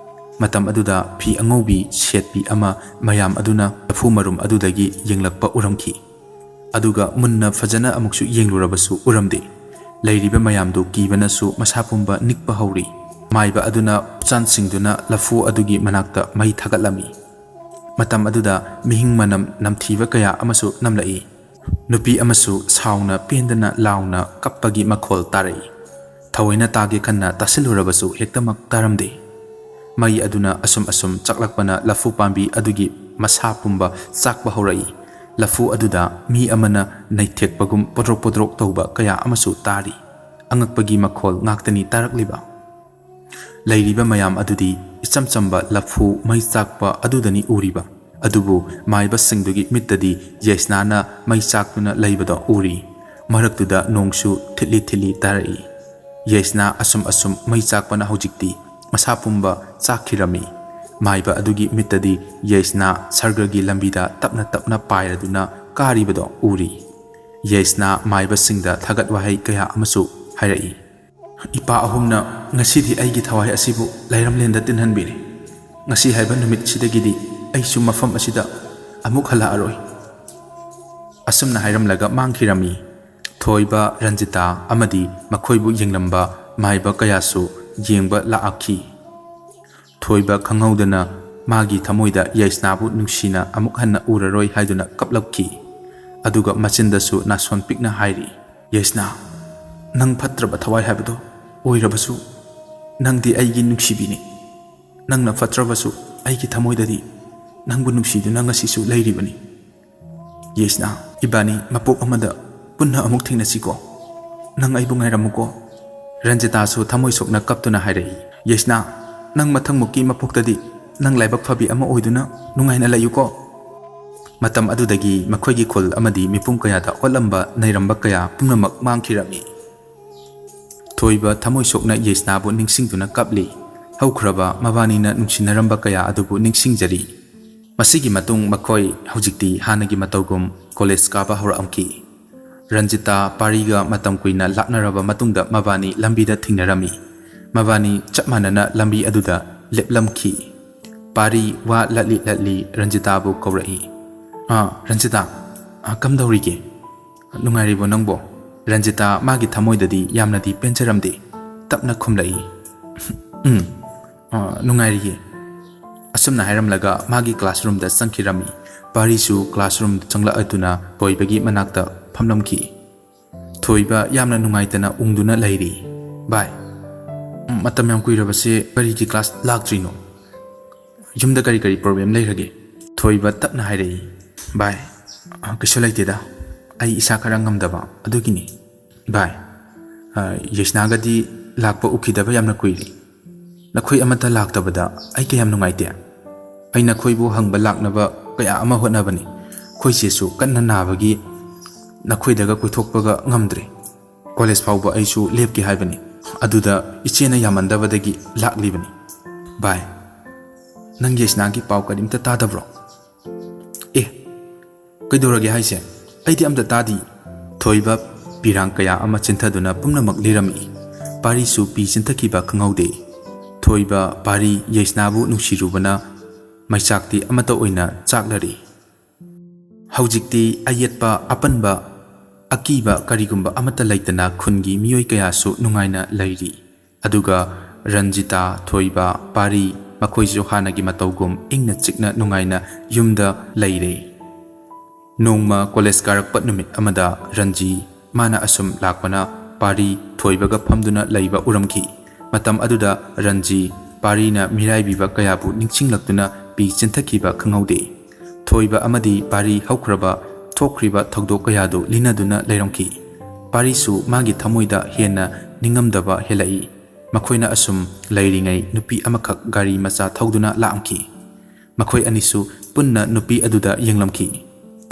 ꯃꯇꯝ ꯑꯗꯨꯗ ꯐꯤ ꯑꯉꯧꯕꯤ ꯁꯦꯠꯄꯤ ꯑꯃ ꯃꯌꯥꯝ ꯑꯗꯨꯅ ꯂꯐꯨ ꯃꯔꯨꯝ ꯑꯗꯨꯗꯒꯤ ꯌꯦꯡꯂꯛꯄ ꯎꯔꯝꯈꯤ꯫ ꯑꯗꯨꯒ ꯃꯨꯟꯅ ꯐꯖꯅ ꯑꯃꯨꯛꯁꯨ ꯌꯦꯡꯂꯨꯔꯕꯁꯨ ꯎꯔꯝꯗꯦ꯫ ꯂꯩꯔꯤꯕ ꯃꯌꯥꯝꯗꯨ ꯀꯤꯕꯅꯁꯨ ꯃꯁꯥ ꯄꯨꯝꯕ ꯅꯤꯛꯄ ꯍꯧꯔꯤ꯫ ꯃꯥꯏꯕ ꯑꯗꯨꯅ ꯎꯆꯥꯟꯁꯤꯡꯗꯨꯅ ꯂꯐꯨ ꯑꯗꯨꯒꯤ ꯃꯅꯥꯛꯇ ꯃꯩ ꯊꯥꯒꯠꯂꯝꯃꯤ꯫ ꯃꯇꯝ ꯑꯗꯨꯗ ꯃꯤꯍꯤꯡ ꯃꯅꯝ ꯅꯝꯊꯤꯕ ꯀꯌా ꯑꯃꯁꯨ ꯅꯝꯂꯛꯏ꯫ ꯅꯨꯄꯤ ꯑꯃꯁꯨ ꯁꯥꯎꯅ ꯄꯦꯟꯗꯅ ꯂꯥꯎꯅ ꯀꯞꯄꯒꯤ ꯃꯈꯣꯜ ꯇꯥꯔꯛꯏ꯫ ꯊꯑꯣꯏꯅ ꯇꯥꯒꯦ ꯈꯟꯅ ꯇꯥꯁꯤꯜꯂꯨꯔꯕꯁꯨ ꯍꯦꯛꯇꯃꯛ ꯇꯥꯔꯝꯗꯦ꯫ ꯃꯩ ꯑꯗꯨꯅ ꯑꯁꯨꯝ ꯆꯥꯛꯂꯛꯄꯅ ꯂꯐꯨ ꯄꯥꯝꯕꯤ ꯑꯗꯨꯒꯤ ꯃꯁꯥ ꯄꯨꯝꯕ ꯆꯥꯛꯄ ꯍꯧꯔꯛꯏ꯫ ꯂꯐꯨ ꯑꯗꯨꯗ ꯃꯤ ꯑꯃꯅ ꯅꯩꯊꯦꯛꯄꯒꯨꯝ ꯄꯣꯗ꯭ꯔꯣꯛ ꯄꯣꯗ꯭ꯔꯣꯛ ꯇꯧꯕ ꯀꯌꯥ ꯑꯃꯁꯨ ꯇꯥꯔꯤ꯫ ꯑꯉꯛꯄꯒꯤ ꯃꯈꯣꯜ ꯉꯥꯛꯇꯅꯤ ꯇꯥꯔꯛꯂꯤꯕ꯫ ꯂꯩꯔꯤꯕ ꯃꯌꯥꯝ ꯑꯗꯨꯗꯤ ꯏꯆꯝ ꯆꯝꯕ ꯂꯐꯨ ꯃꯩ ꯆꯥꯛꯄ ꯑꯗꯨꯗꯅꯤ ꯎꯔꯤꯕ꯫ ꯑꯗꯨꯕꯨ ꯃꯥꯏꯕꯁꯤꯡꯗꯨꯒꯤ ꯃꯤꯠꯇꯗꯤ ꯌꯦꯁꯅꯥꯅ ꯃꯩ ꯆꯥꯛꯇꯨꯅ ꯂꯩꯕꯗꯣ ꯎꯔꯤ꯫ ꯃꯔꯛꯇꯨꯗ ꯅꯣꯡꯁꯨ ꯊꯤꯠꯂꯤ ꯊꯤꯠꯂꯤ ꯇꯥꯔꯛꯏ꯫ ꯌꯦꯁꯅꯥ ꯑꯁꯨꯝ ꯃꯩ ꯆꯥꯛꯄꯅ ꯍꯧꯖꯤꯛꯇꯤ ꯃꯁꯥ ꯄꯨꯝꯕ ꯆꯥꯛꯈꯤꯔꯝꯃꯤ꯫ ꯃꯥꯏꯕ ꯑꯗꯨꯒꯤ ꯃꯤꯠꯇꯗꯤ ꯌꯦꯁꯅꯥ ꯁꯔꯒꯒꯤ ꯂꯝꯕꯤꯗ ꯇꯞꯅ ꯇꯞꯅ ꯄꯥꯏꯔꯗꯨꯅ ꯀꯥꯔꯤꯕꯗꯣ ꯎꯔꯤ꯫ ꯌꯦꯁꯅꯥ ꯃꯥꯏꯕꯁꯤꯡꯗ ꯊꯥꯒꯠ ꯋꯥꯍꯩ ꯀꯌꯥ ꯑꯃꯁꯨ ꯍꯥꯏꯔꯛꯏ꯫ "ꯏꯄꯥ ꯑꯍꯨꯝꯅ ꯉꯁꯤꯗꯤ ꯑꯩꯒꯤ ꯊꯋꯥꯏ ꯑꯁꯤꯕꯨ ꯂꯩꯔꯝꯂꯦꯟꯗ ꯇꯤꯟꯍꯟꯕꯤꯔꯦ꯫ ꯉꯁꯤ ꯍꯥꯏꯕ ꯅꯨꯃꯤꯠꯁꯤꯗꯒꯤꯗꯤ ꯑꯩꯁꯨ ꯃꯐꯝ ꯑꯁꯤꯗ ꯑꯃꯨꯛ ꯍꯜꯂꯛꯑꯔꯣꯏ." ꯑꯁꯨꯝꯅ ꯍꯥꯏꯔꯝꯂꯒ ꯃꯥꯡꯈꯤꯔꯝꯃꯤ꯫ ꯊꯣꯏꯕ, ꯔꯟꯖꯤꯇꯥ ꯑꯃꯗꯤ ꯃꯈꯣꯏꯕꯨ ꯌꯦꯡꯂꯝꯕ ꯃꯥꯏꯕ ꯀꯌꯥꯁꯨ ꯌꯦꯡꯕ ꯂꯥꯛꯈꯤ꯫ ꯊꯣꯏꯕ ꯈꯪꯍꯧꯗꯅ ꯃꯥꯒꯤ ꯊꯃꯣꯏꯗ ꯌꯦꯁꯅꯥꯕꯨ ꯅꯨꯡꯁꯤꯅ ꯑꯃꯨꯛ ꯍꯟꯅ ꯎꯔꯔꯣꯏ ꯍꯥꯏꯗꯨꯅ ꯀꯞꯂꯛꯈꯤ꯫ ꯑꯗꯨꯒ ꯃꯆꯤꯟꯗꯁꯨ ꯅꯥꯁꯣꯟ ꯄꯤꯛꯅ ꯍꯥꯏꯔꯤ, "ꯌꯦꯁꯅꯥ, ꯅꯪ ꯐꯠꯇ꯭ꯔꯕ ꯊꯋꯥꯏ ꯍꯥꯏꯕꯗꯣ ꯑꯣꯏꯔꯕꯁꯨ ꯅꯪꯗꯤ ꯑꯩꯒꯤ ꯅꯨꯡꯁꯤꯕꯤꯅꯤ꯫ ꯅꯪꯅ ꯐꯠꯇ꯭ꯔꯕꯁꯨ ꯑꯩꯒꯤ ꯊꯃꯣꯏꯗꯗꯤ ꯅꯪꯕꯨ ꯅꯨꯡꯁꯤꯗꯨꯅ ꯉꯁꯤꯁꯨ ꯂꯩꯔꯤꯕꯅꯤ꯫ ꯌꯦꯁꯅꯥ, ꯏꯕꯥꯅꯤ ꯃꯄꯣꯛ ꯑꯃꯗ ꯄꯨꯟꯅ ꯑꯃꯨꯛ ꯊꯦꯡꯅꯁꯤꯀꯣ꯫ ꯅꯪ ꯑꯩꯕꯨ ꯉꯥꯏꯔꯝꯃꯨꯀꯣ." ꯔꯟꯖꯤꯇꯥꯁꯨ ꯊꯃꯣꯏ ꯁꯣꯛꯅ ꯀꯞꯇꯨꯅ ꯍꯥꯏꯔꯛꯏ, "ꯌꯦꯁꯅꯥ, ꯅꯪ ꯃꯊꯪꯃꯨꯛꯀꯤ ꯃꯄꯣꯛꯇꯗꯤ ꯅꯪ ꯂꯥꯏꯕꯛ ꯐꯕꯤ ꯑꯃ ꯑꯣꯏꯗꯨꯅ ꯅꯨꯡꯉꯥꯏꯅ ꯂꯩꯌꯨꯀꯣ." ꯃꯇꯝ ꯑꯗꯨꯗꯒꯤ ꯃꯈꯣꯏꯒꯤ ꯈꯨꯜ ꯑꯃꯗꯤ ꯃꯤꯄꯨꯝ ꯀꯌꯥꯗ ꯑꯣꯠꯂꯝꯕ ꯅꯩꯔꯝꯕ ꯀꯌꯥ ꯄꯨꯝꯅꯃꯛ ꯃꯥꯡꯈꯤꯔꯝꯃꯤ꯫ ꯊꯣꯏꯕ ꯊꯃꯣꯏ ꯁꯣꯛꯅ ꯌꯦꯁꯅꯥꯕꯨ ꯅꯤꯡꯁꯤꯡꯗꯨꯅ ꯀꯞꯂꯤ꯫ ꯍꯧꯈ꯭ꯔꯕ ꯃꯕꯥꯅꯤꯅ ꯅꯨꯡꯁꯤꯅꯔꯝꯕ ꯀꯌꯥ ꯑꯗꯨꯕꯨ ꯅꯤꯡꯁꯤꯡꯖꯔꯤ꯫ ꯃꯁꯤꯒꯤ ꯃꯇꯨꯡ ꯃꯈꯣꯏ ꯍꯧꯖꯤꯛꯇꯤ ꯍꯥꯟꯅꯒꯤ ꯃꯇꯧꯒꯨꯝ ꯀꯣꯂꯦꯖ ꯀꯥꯕ ꯍꯧꯔꯛꯑꯝꯈꯤ꯫ ꯔꯟꯖꯤꯇꯥ ꯄꯥꯔꯤꯒ ꯃꯇꯝ ꯀꯨꯏꯅ ꯂꯥꯞꯅꯔꯕ ꯃꯇꯨꯡꯗ ꯃꯕꯥꯅꯤ ꯂꯝꯕꯤꯗ ꯊꯦꯡꯅꯔꯝꯃꯤ꯫ ꯃꯕꯥꯅꯤ ꯆꯞ ꯃꯥꯟꯅꯅ ꯂꯝꯕꯤ ꯑꯗꯨꯗ ꯂꯦꯞꯂꯝꯈꯤ꯫ ꯄꯥꯔꯤ ꯋꯥ ꯂꯠꯂꯤ ꯔꯟꯖꯤꯇꯥꯕꯨ ꯀꯧꯔꯛꯏ, "ꯔꯟꯖꯤꯇꯥ, ꯀꯝꯗꯧꯔꯤꯒꯦ? ꯅꯨꯡꯉꯥꯏꯔꯤꯕꯣ ꯅꯪꯕꯣ?" ꯔꯟꯖꯤꯇꯥ ꯃꯥꯒꯤ ꯊꯃꯣꯏꯗꯗꯤ ꯌꯥꯝꯅꯗꯤ ꯄꯦꯟꯖꯔꯝꯗꯦ꯫ ꯇꯞꯅ ꯈꯨꯝꯂꯛꯏ, "ꯅꯨꯡꯉꯥꯏꯔꯤꯌꯦ." ꯑꯁꯨꯝꯅ ꯍꯥꯏꯔꯝꯂꯒ ꯃꯥꯒꯤ ꯀ꯭ꯂꯥꯁꯔꯨꯝꯗ ꯆꯪꯈꯤꯔꯝꯃꯤ꯫ ꯄꯥꯔꯤꯁꯨ ꯀ꯭ꯂꯥꯁꯔꯨꯝꯗ ꯆꯪꯂꯛꯑꯗꯨꯅ ꯊꯣꯏꯕꯒꯤ ꯃꯅꯥꯛꯇ ꯐꯝꯂꯝꯈꯤ꯫ ꯊꯣꯏꯕ ꯌꯥꯝꯅ ꯅꯨꯡꯉꯥꯏꯇꯅ ꯎꯪꯗꯨꯅ ꯂꯩꯔꯤ꯫ "ꯚꯥꯏ, ꯃꯇꯝ ꯌꯥꯝ ꯀꯨꯏꯔꯕꯁꯦ ꯀꯔꯤꯒꯤ ꯀ꯭ꯂꯥꯁ ꯂꯥꯛꯇ꯭ꯔꯤꯅꯣ? ꯌꯨꯝꯗ ꯀꯔꯤ ꯄ꯭ꯔꯣꯕ꯭ꯂꯦꯝ ꯂꯩꯔꯒꯦ?" ꯊꯣꯏꯕ ꯇꯞꯅ ꯍꯥꯏꯔꯛꯏ, "ꯚꯥꯏ, ꯀꯩꯁꯨ ꯂꯩꯇꯦꯗ. ꯑꯩ ꯏꯁꯥ ꯈꯔ ꯉꯝꯗꯕ ꯑꯗꯨꯒꯤꯅꯤ꯫ ꯚꯥꯏ, ꯌꯦꯁꯅꯥꯒꯗꯤ ꯂꯥꯛꯄ ꯎꯈꯤꯗꯕ ꯌꯥꯝꯅ ꯀꯨꯏꯔꯦ꯫ ꯅꯈꯣꯏ ꯑꯃꯠꯇ ꯂꯥꯛꯇꯕꯗ ꯑꯩ ꯀꯌꯥꯝ ꯅꯨꯡꯉꯥꯏꯇꯦ꯫ ꯑꯩ ꯅꯈꯣꯏꯕꯨ ꯍꯪꯕ ꯂꯥꯛꯅꯕ ꯀꯌా ꯑꯃ ꯍꯣꯠꯅꯕꯅꯤ꯫ ꯑꯩꯈꯣꯏ ꯆꯦꯁꯨ ꯀꯟꯅ ꯅꯥꯕꯒꯤ ꯅꯈꯣꯏꯗꯒ ꯀꯣꯏꯊꯣꯛꯄꯒ ꯉꯝꯗ꯭ꯔꯦ꯫ ꯀꯣꯂꯦꯖ ꯐꯥꯎꯕ ꯑꯩꯁꯨ ꯂꯦꯞꯀꯦ ꯍꯥꯏꯕꯅꯤ꯫ ꯑꯗꯨꯗ ꯏꯆꯦꯅ ꯌꯥꯝꯃꯟꯗꯕꯗꯒꯤ ꯂꯥꯛꯂꯤꯕꯅꯤ꯫ ꯚꯥꯏ, ꯅꯪ ꯌꯦꯁꯅꯥꯒꯤ ꯄꯥꯎ ꯀꯔꯤꯝꯇ ꯇꯥꯗꯕ꯭ꯔꯣ?" "ꯑꯦ, ꯀꯩꯗꯧꯔꯒꯦ ꯍꯥꯏꯁꯦ? ꯑꯩꯗꯤ ꯑꯝꯇ ꯇꯥꯗꯤ." ꯊꯣꯏꯕ ꯄꯤꯔꯥꯡ ꯀꯌꯥ ꯑꯃ ꯆꯤꯟꯊꯗꯨꯅ ꯄꯨꯝꯅꯃꯛ ꯂꯤꯔꯝꯃꯤ꯫ ꯄꯥꯔꯤꯁꯨ ꯄꯤ ꯆꯤꯟꯊꯈꯤꯕ ꯈꯪꯍꯧꯗꯦ꯫ ꯊꯣꯏꯕ, ꯄꯥꯔꯤ ꯌꯦꯁꯅꯥꯕꯨ ꯅꯨꯡꯁꯤꯔꯨꯕꯅ ꯃꯩꯆꯥꯛꯇꯤ ꯑꯃꯠꯇ ꯑꯣꯏꯅ ꯆꯥꯛꯂꯔꯤ꯫ ꯍꯧꯖꯤꯛꯇꯤ ꯑꯌꯦꯠꯄ ꯑꯄꯟꯕ ꯑꯀꯤꯕ ꯀꯔꯤꯒꯨꯝꯕ ꯑꯃꯠꯇ ꯂꯩꯇꯅ ꯈꯨꯟꯒꯤ ꯃꯤꯑꯣꯏ ꯀꯌꯥꯁꯨ ꯅꯨꯡꯉꯥꯏꯅ ꯂꯩꯔꯤ ꯑꯗꯨꯒ ꯔꯟꯖꯤꯇꯥ ꯊꯣꯏꯕ ꯄꯥꯔꯤ ꯃꯈꯣꯏꯁꯨ ꯍꯥꯟꯅꯒꯤ ꯃꯇꯧꯒꯨꯝ ꯏꯪꯅ ꯆꯤꯛꯅ ꯅꯨꯡꯉꯥꯏꯅ ꯌꯨꯝꯗ ꯂꯩꯔꯦ ꯅꯣꯡꯃ ꯀꯣꯂꯦꯖ ꯀꯥꯔꯛꯄ ꯅꯨꯃꯤꯠ ꯑꯃꯗ ꯔꯟꯖꯤ ꯃꯥꯅ ꯑꯁꯨꯝ ꯂꯥꯛꯄꯅ ꯄꯥꯔꯤ ꯊꯣꯏꯕꯒ ꯐꯝꯗꯨꯅ ꯂꯩꯕ ꯎꯔꯝꯈꯤ ꯃꯇꯝ ꯑꯗꯨꯗ ꯔꯟꯖꯤ ꯄꯥꯔꯤꯅ ꯃꯤꯔꯥꯏꯕꯤꯕ ꯀꯌꯥꯕꯨ ꯅꯤꯡꯁꯤꯡꯂꯛꯇꯨꯅ ꯄꯤ ꯆꯤꯟꯊꯈꯤꯕ ꯈꯪꯍꯧꯗꯦ ꯊꯣꯏꯕ ꯑꯃꯗꯤ ꯄꯥꯔꯤ ꯍꯧꯈ꯭ꯔꯕ ꯊꯣꯛꯈ꯭ꯔꯤꯕ ꯊꯧꯗꯣꯛ ꯀꯌꯥꯗꯨ ꯂꯤꯅꯗꯨꯅ ꯂꯩꯔꯝꯈꯤ ꯄꯥꯔꯤꯁꯨ ꯃꯥꯒꯤ ꯊꯃꯣꯏꯗ ꯍꯦꯟꯅ ꯅꯤꯡꯉꯝꯗꯕ ꯍꯦꯜꯂꯛꯏ ꯃꯈꯣꯏꯅ ꯑꯁꯨꯝ ꯂꯩꯔꯤꯉꯩ ꯅꯨꯄꯤ ꯑꯃꯈꯛ ꯒꯥꯔꯤ ꯃꯆꯥ ꯊꯧꯗꯨꯅ ꯂꯥꯛꯑꯝꯈꯤ ꯃꯈꯣꯏ ꯑꯅꯤꯁꯨ ꯄꯨꯟꯅ ꯅꯨꯄꯤ ꯑꯗꯨꯗ ꯌꯦꯡꯂꯝꯈꯤ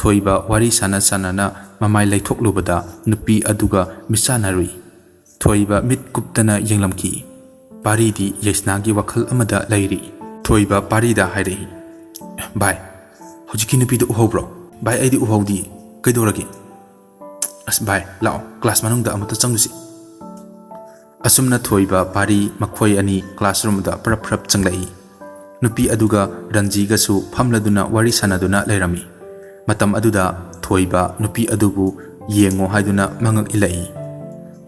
ꯊꯣꯏꯕ ꯋꯥꯔꯤ ꯁꯥꯟꯅ ꯁꯥꯟꯅꯅ ꯃꯃꯥꯏ ꯂꯩꯊꯣꯛꯂꯨꯕꯗ ꯅꯨꯄꯤ ꯑꯗꯨꯒ ꯃꯤꯆꯥꯟꯅꯔꯨꯏ ꯊꯣꯏꯕ ꯃꯤꯠ ꯀꯨꯞꯇꯅ ꯌꯦꯡꯂꯝꯈꯤ ꯄꯥꯔꯤꯗꯤ ꯌꯩꯁꯅꯥꯒꯤ ꯋꯥꯈꯜ ꯑꯃꯗ ꯂꯩꯔꯤ ꯊꯣꯏꯕ ꯄꯥꯔꯤꯗ ꯍꯥꯏꯔꯛꯏ ꯚꯥꯏ ꯍꯧꯖꯤꯛꯀꯤ ꯅꯨꯄꯤꯗꯨ ꯎꯍꯧꯕ꯭ꯔꯣ ꯚꯥꯏ ꯑꯩꯗꯤ ꯎꯍꯧꯗꯤꯌꯦ ꯀꯩꯗꯧꯔꯒꯦ ꯑꯁ ꯚꯥꯏ ꯂꯥꯛꯑꯣ ꯀ꯭ꯂꯥꯁ ꯃꯅꯨꯡꯗ ꯑꯃꯨꯛꯇ ꯆꯪꯂꯨꯁꯤ ꯑꯁꯨꯝꯅ ꯊꯣꯏꯕ ꯄꯥꯔꯤ ꯃꯈꯣꯏ ꯑꯅꯤ ꯀ꯭ꯂꯥꯁꯔꯨꯝꯗ ꯐꯔꯞ ꯐꯔꯞ ꯆꯪꯂꯛꯏ ꯅꯨꯄꯤ ꯑꯗꯨꯒ ꯔꯟꯖꯤꯒꯁꯨ ꯐꯝꯂꯗꯨꯅ ꯋꯥꯔꯤ ꯁꯥꯟꯅꯗꯨꯅ ꯂꯩꯔꯝꯃꯤ ꯃꯇꯝ ꯑꯗꯨꯗ ꯊꯣꯏꯕ ꯅꯨꯄꯤ ꯑꯗꯨꯕꯨ ꯌꯦꯡꯉꯣ ꯍꯥꯏꯗꯨꯅ ꯃꯉꯛ ꯏꯜꯂꯛꯏ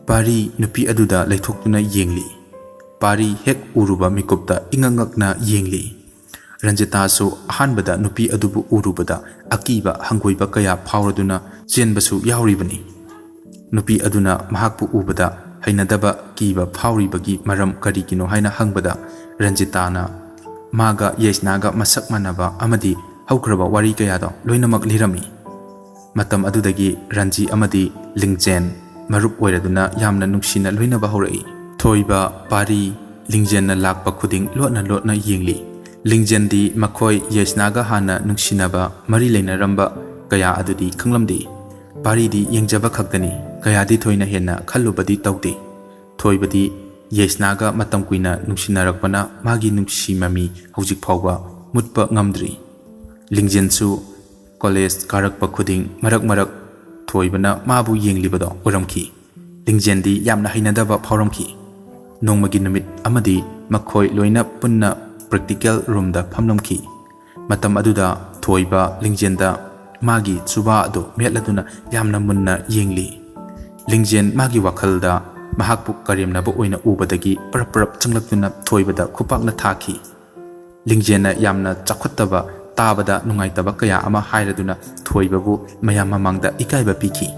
ꯄꯥꯔꯤ ꯅꯨꯄꯤ ꯑꯗꯨꯗ ꯂꯩꯊꯣꯛꯇꯨꯅ ꯌꯦꯡꯂꯤ ꯄꯥꯔꯤ ꯍꯦꯛ ꯎꯔꯨꯕ ꯃꯤꯀꯨꯞꯇ ꯏꯉꯛꯉꯛꯅ ꯌꯦꯡꯂꯤ ꯔꯟꯖꯤꯇꯥꯁꯨ ꯑꯍꯥꯟꯕꯗ ꯅꯨꯄꯤ ꯑꯗꯨꯕꯨ ꯎꯔꯨꯕꯗ ꯑꯀꯤꯕ ꯍꯪꯒꯣꯏꯕ ꯀꯌꯥ ꯐꯥꯎꯔꯗꯨꯅ ꯆꯦꯟꯕꯁꯨ ꯌꯥꯎꯔꯤꯕꯅꯤ ꯅꯨꯄꯤ ꯑꯗꯨꯅ ꯃꯍꯥꯛꯄꯨ ꯎꯕꯗ ꯍꯩꯅꯗꯕ ꯀꯤꯕ ꯐꯥꯎꯔꯤꯕꯒꯤ ꯃꯔꯝ ꯀꯔꯤꯒꯤꯅꯣ ꯍꯥꯏꯅ ꯍꯪꯕꯗ ꯔꯟꯖꯤꯇꯥꯅ ꯃꯥꯒ ꯌꯩꯁꯅꯥꯒ ꯃꯁꯛ ꯃꯥꯟꯅꯕ ꯑꯃꯗꯤ ꯍꯧꯈ꯭ꯔꯕ ꯋꯥꯔꯤ ꯀꯌꯥꯗꯣ ꯂꯣꯏꯅꯃꯛ ꯂꯤꯔꯝꯃꯤ ꯃꯇꯝ ꯑꯗꯨꯗꯒꯤ ꯔꯟꯖꯤ ꯑꯃꯗꯤ ꯂꯤꯡꯖꯦꯟ ꯃꯔꯨꯞ ꯑꯣꯏꯔꯗꯨꯅ ꯌꯥꯝꯅ ꯅꯨꯡꯁꯤꯅ ꯂꯣꯏꯅꯕ ꯍꯧꯔꯛꯏ ꯊꯣꯏꯕ ꯄꯥꯔꯤ ꯂꯤꯡꯖꯦꯟꯅ ꯂꯥꯛꯄ ꯈꯨꯗꯤꯡ ꯂꯣꯠꯅ ꯂꯣꯠꯅ ꯌꯦꯡꯂꯤ ꯂꯤꯡꯖꯦꯟꯗꯤ ꯃꯈꯣꯏ ꯌꯩꯁꯅꯥꯒ ꯍꯥꯟꯅ ꯅꯨꯡꯁꯤꯅꯕ ꯃꯔꯤ ꯂꯩꯅꯔꯝꯕ ꯀꯌా ꯑꯗꯨꯗꯤ ꯈꯪꯂꯝꯗꯦ ꯄꯥꯔꯤꯗꯤ ꯌꯦꯡꯖꯕ ꯈꯛꯇꯅꯤ ꯀꯌꯥꯗꯤ ꯊꯣꯏꯅ ꯍꯦꯟꯅ ꯈꯜꯂꯨꯕꯗꯤ ꯇꯧꯗꯦ ꯊꯣꯏꯕꯗꯤ ꯌꯩꯁꯅꯥꯒ ꯃꯇꯝ ꯀꯨꯏꯅ ꯅꯨꯡꯁꯤꯅꯔꯛꯄꯅ ꯃꯥꯒꯤ ꯅꯨꯡꯁꯤ ꯃꯃꯤ ꯍꯧꯖꯤꯛ ꯐꯥꯎꯕ ꯃꯨꯠꯄ ꯉꯝꯗ꯭ꯔꯤ ꯂꯤꯡꯖꯦꯟꯁꯨ ꯀꯣꯂꯦꯖ ꯀꯥꯔꯛꯄ ꯈꯨꯗꯤꯡ ꯃꯔꯛ ꯃꯔꯛ ꯊꯣꯏꯕꯅ ꯃꯥꯕꯨ ꯌꯦꯡꯂꯤꯕꯗꯣ ꯎꯔꯝꯈꯤ ꯂꯤꯡꯖꯦꯟꯗꯤ ꯌꯥꯝꯅ ꯍꯩꯅꯗꯕ ꯐꯥꯎꯔꯝꯈꯤ ꯅꯣꯡꯃꯒꯤ ꯅꯨꯃꯤꯠ ꯑꯃꯗꯤ ꯃꯈꯣꯏ ꯂꯣꯏꯅ ꯄꯨꯟꯅ ꯄ꯭ꯔꯦꯛꯇꯤꯀꯦꯜ ꯔꯨꯝꯗ ꯐꯝꯂꯝꯈꯤ ꯃꯇꯝ ꯑꯗꯨꯗ ꯊꯣꯏꯕ ꯂꯤꯡꯖꯦꯟꯗ ꯃꯥꯒꯤ ꯆꯨꯕꯥ ꯑꯗꯨ ꯃꯦꯠꯂꯗꯨꯅ ꯌꯥꯝꯅ ꯃꯨꯟꯅ ꯌꯦꯡꯂꯤ ꯂꯤꯡꯖꯦꯟ ꯃꯥꯒꯤ ꯋꯥꯈꯜꯗ ꯃꯍꯥꯛꯄꯨ ꯀꯔꯦꯝꯅꯕ ꯑꯣꯏꯅ ꯎꯕꯗꯒꯤ ꯄꯔꯞ ꯄꯔꯞ ꯆꯪꯂꯛꯇꯨꯅ ꯊꯣꯏꯕꯗ ꯈꯨꯄꯥꯛꯅ ꯊꯥꯈꯤ ꯂꯤꯡꯖꯦꯟꯅ ꯌꯥꯝꯅ ꯆꯥꯎꯈꯠꯇꯕ ꯇꯥꯕꯗ ꯅꯨꯡꯉꯥꯏꯇꯕ ꯀꯌꯥ ꯑꯃ ꯍꯥꯏꯔꯗꯨꯅ ꯊꯣꯏꯕꯕꯨ ꯃꯌꯥꯝ ꯃꯃꯥꯡꯗ ꯏꯀꯥꯏꯕ ꯄꯤꯈꯤ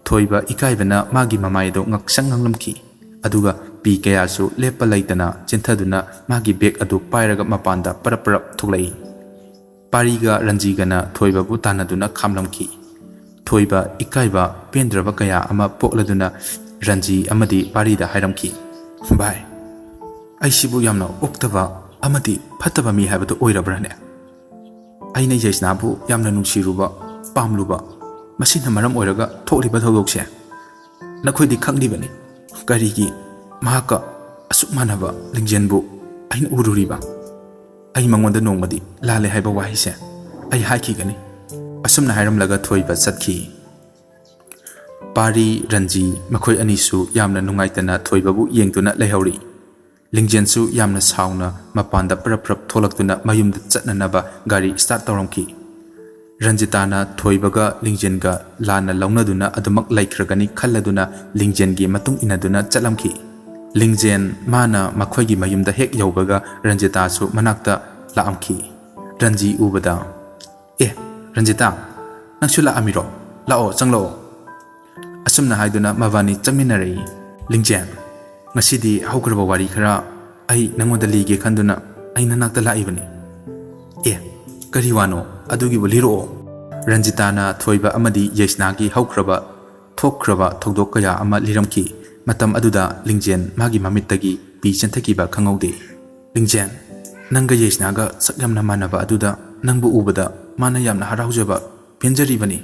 ꯊꯣꯏꯕ ꯏꯀꯥꯏꯕꯅ ꯃꯥꯒꯤ ꯃꯃꯥꯏꯗꯣ ꯉꯛꯁꯪ ꯉꯪꯂꯝꯈꯤ ꯑꯗꯨꯒ ꯄꯤ ꯀꯌꯥꯁꯨ ꯂꯦꯞꯄ ꯂꯩꯇꯅ ꯆꯦꯟꯊꯗꯨꯅ ꯃꯥꯒꯤ ꯕꯦꯛ ꯑꯗꯨ ꯄꯥꯏꯔꯒ ꯃꯄꯥꯟꯗ ꯄꯔꯞ ꯄꯔꯞ ꯊꯣꯛꯂꯛꯏ ꯄꯥꯔꯤꯒ ꯔꯟꯖꯤꯒꯅ ꯊꯣꯏꯕꯕꯨ ꯇꯥꯟꯅꯗꯨꯅ ꯈꯥꯝꯂꯝꯈꯤ ꯊꯣꯏꯕ ꯏꯀꯥꯏꯕ ꯄꯦꯟꯗ꯭ꯔꯕ ꯀꯌꯥ ꯑꯃ ꯄꯣꯛꯂꯗꯨꯅ ꯔꯟꯖꯤ ꯑꯃꯗꯤ ꯄꯥꯔꯤꯗ ꯍꯥꯏꯔꯝꯈꯤ ꯚꯥꯏ ꯑꯩꯁꯤꯕꯨ ꯌꯥꯝꯅ ꯑꯣꯛꯇꯕ ꯑꯃꯗꯤ ꯐꯠꯇꯕ ꯃꯤ ꯍꯥꯏꯕꯗꯨ ꯑꯣꯏꯔꯕ꯭ꯔꯥꯅꯦ ꯑꯩꯅ ꯌꯩꯁꯅꯥꯕꯨ ꯌꯥꯝꯅ ꯅꯨꯡꯁꯤꯔꯨꯕ ꯄꯥꯝꯂꯨꯕ ꯃꯁꯤꯅ ꯃꯔꯝ ꯑꯣꯏꯔꯒ ꯊꯣꯛꯂꯤꯕ ꯊꯧꯗꯣꯛꯁꯦ ꯅꯈꯣꯏꯗꯤ ꯈꯪꯂꯤꯕꯅꯤ ꯀꯔꯤꯒꯤ ꯃꯍꯥꯛꯀ ꯑꯁꯨꯛ ꯃꯥꯟꯅꯕ ꯂꯤꯡꯖꯦꯟꯕꯨ ꯑꯩꯅ ꯎꯔꯨꯔꯤꯕ ꯑꯩ ꯃꯉꯣꯟꯗ ꯅꯣꯡꯃꯗꯤ ꯂꯥꯜꯂꯦ ꯍꯥꯏꯕ ꯋꯥꯍꯩꯁꯦ ꯑꯩ ꯍꯥꯏꯈꯤꯒꯅꯤ ꯑꯁꯨꯝꯅ ꯍꯥꯏꯔꯝꯂꯒ ꯊꯣꯏꯕ ꯆꯠꯈꯤ ꯄꯥꯔꯤ ꯔꯟꯖꯤ ꯃꯈꯣꯏ ꯑꯅꯤꯁꯨ ꯌꯥꯝꯅ ꯅꯨꯡꯉꯥꯏꯇꯅ ꯊꯣꯏꯕꯕꯨ ꯌꯦꯡꯗꯨꯅ ꯂꯩꯍꯧꯔꯤ ꯂꯤꯡꯖꯦꯟꯁꯨ ꯌꯥꯝꯅ ꯁꯥꯎꯅ ꯃꯄꯥꯟꯗ ꯄꯔꯞ ꯄꯔꯞ ꯊꯣꯛꯂꯛꯇꯨꯅ ꯃꯌꯨꯝꯗ ꯆꯠꯅꯅꯕ ꯒꯥꯔꯤ ꯁ꯭ꯇꯥꯔꯠ ꯇꯧꯔꯝꯈꯤ ꯔꯟꯖꯤꯇꯥꯅ ꯊꯣꯏꯕꯒ ꯂꯤꯡꯖꯦꯟꯒ ꯂꯥꯟꯅ ꯂꯧꯅꯗꯨꯅ ꯑꯗꯨꯃꯛ ꯂꯩꯈ꯭ꯔꯒꯅꯤ ꯈꯜꯂꯗꯨꯅ ꯂꯤꯡꯖꯦꯟꯒꯤ ꯃꯇꯨꯡ ꯏꯟꯅꯗꯨꯅ ꯆꯠꯂꯝꯈꯤ ꯂꯤꯡꯖꯦꯟ ꯃꯥꯅ ꯃꯈꯣꯏꯒꯤ ꯃꯌꯨꯝꯗ ꯍꯦꯛ ꯌꯧꯕꯒ ꯔꯟꯖꯤꯇꯥꯁꯨ ꯃꯅꯥꯛꯇ ꯂꯥꯛꯑꯝꯈꯤ ꯔꯟꯖꯤ ꯎꯕꯗ ꯔꯟꯖꯤꯇꯥ ꯅꯪꯁꯨ ꯂꯥꯛꯑꯝꯃꯤꯔꯣ ꯂꯥꯛꯑꯣ ꯆꯪꯂꯛꯑꯣ ꯑꯁꯨꯝꯅ ꯍꯥꯏꯗꯨꯅ ꯃꯕꯥꯅꯤ ꯆꯪꯃꯤꯟꯅꯔꯛꯏ ꯂꯤꯡꯖꯦꯟ ꯉꯁꯤꯗꯤ ꯍꯧꯈ꯭ꯔꯕ ꯋꯥꯔꯤ ꯈꯔ ꯑꯩ ꯅꯪꯉꯣꯟꯗ ꯂꯤꯒꯦ ꯈꯟꯗꯨꯅ ꯑꯩ ꯅꯅꯥꯛꯇ ꯂꯥꯛꯏꯕꯅꯤ ꯀꯔꯤ ꯋꯥꯅꯣ ꯑꯗꯨꯒꯤꯕꯨ ꯂꯤꯔꯛꯑꯣ ꯔꯟꯖꯤꯇꯥꯅ ꯊꯣꯏꯕ ꯑꯃꯗꯤ ꯌꯩꯁꯅꯥꯒꯤ ꯍꯧꯈ꯭ꯔꯕ ꯊꯣꯛꯈ꯭ꯔꯕ ꯊꯧꯗꯣꯛ ꯀꯌꯥ ꯑꯃ ꯂꯤꯔꯝꯈꯤ ꯃꯇꯝ ꯑꯗꯨꯗ ꯂꯤꯡꯖꯦꯟ ꯃꯥꯒꯤ ꯃꯃꯤꯠꯇꯒꯤ ꯄꯤ ꯆꯦꯟꯊꯈꯤꯕ ꯈꯪꯍꯧꯗꯦ ꯂꯤꯡꯖꯦꯟ ꯅꯪꯒ ꯌꯩꯁꯅꯥꯒ ꯁꯛ ꯌꯥꯝꯅ ꯃꯥꯟꯅꯕ ꯑꯗꯨꯗ ꯅꯪꯕꯨ ꯎꯕꯗ ꯃꯥꯅ ꯌꯥꯝꯅ ꯍꯔꯥꯎꯖꯕ ꯄꯦꯟꯖꯔꯤꯕꯅꯤ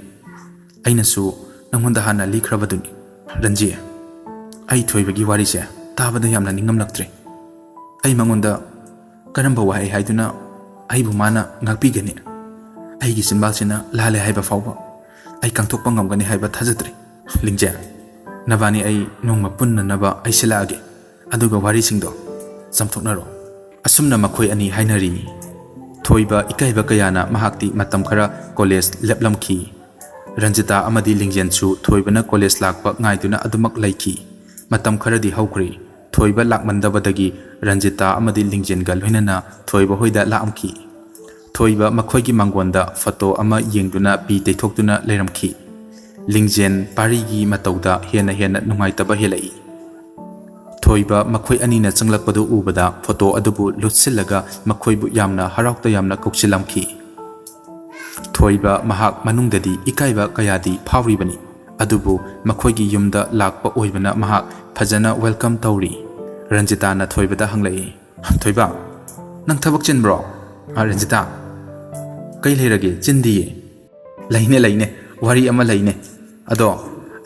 ꯑꯩꯅꯁꯨ ꯅꯪꯉꯣꯟꯗ ꯍꯥꯟꯅ ꯂꯤꯈ꯭ꯔꯕꯗꯨꯅꯤ ꯔꯟꯖꯤ ꯑꯩ ꯊꯣꯏꯕꯒꯤ ꯋꯥꯔꯤꯁꯦ ꯇꯥꯕꯗ ꯌꯥꯝꯅ ꯅꯤꯡꯉꯝꯂꯛꯇ꯭ꯔꯦ ꯑꯩ ꯃꯉꯣꯟꯗ ꯀꯔꯝꯕ ꯋꯥꯍꯩ ꯍꯥꯏꯗꯨꯅ ꯑꯩꯕꯨ ꯃꯥꯅ ꯉꯥꯛꯄꯤꯒꯅꯤ ꯑꯩꯒꯤ ꯆꯤꯟꯕꯥꯜꯁꯤꯅ ꯂꯥꯜꯂꯦ ꯍꯥꯏꯕ ꯐꯥꯎꯕ ꯑꯩ ꯀꯥꯡꯊꯣꯛꯄ ꯉꯝꯒꯅꯤ ꯍꯥꯏꯕ ꯊꯥꯖꯗ꯭ꯔꯦ ꯂꯤꯡꯖꯦꯟ ꯅꯕꯥꯅꯤ ꯑꯩ ꯅꯣꯡꯃ ꯄꯨꯟꯅꯅꯕ ꯑꯩ ꯁꯤꯜꯂꯛꯑꯒꯦ ꯑꯗꯨꯒ ꯋꯥꯔꯤꯁꯤꯡꯗꯣ ꯆꯥꯝꯊꯣꯛꯅꯔꯣ ꯑꯁꯨꯝꯅ ꯃꯈꯣꯏ ꯑꯅꯤ ꯍꯥꯏꯅꯔꯤ ꯊꯣꯏꯕ ꯏꯀꯥꯏꯕ ꯀꯌꯥꯅ ꯃꯍꯥꯛꯇꯤ ꯃꯇꯝ ꯈꯔ college ꯂꯦꯞꯂꯝꯈꯤ Ranjita amadi lingjensu thoibana college lakpa ngaiduna adumak laiki matam kharadi hawkri thoiba lakmandabadagi Ranjita amadi lingjenga loinana thoiba hoida laamki thoiba makhoigi manggonda photo ama yengduna pi teithokduna leiramki lingjen parigi matauda hena hena nungaitaba helai thoiba makhoi anina changlakpadu ubada photo adubu lutsilaga makhoibu yamna haraukta yamna kokchilamki thoiba mahak manungdadi ikaiba kayadi phawribani adubu makhoigi yumda lakpa oibana mahak phajana welcome tauri Ranjita na thoibada hanglai thoiba nang thabak chinbro Ranjita kai leirage chindiye laine wari ama laine ado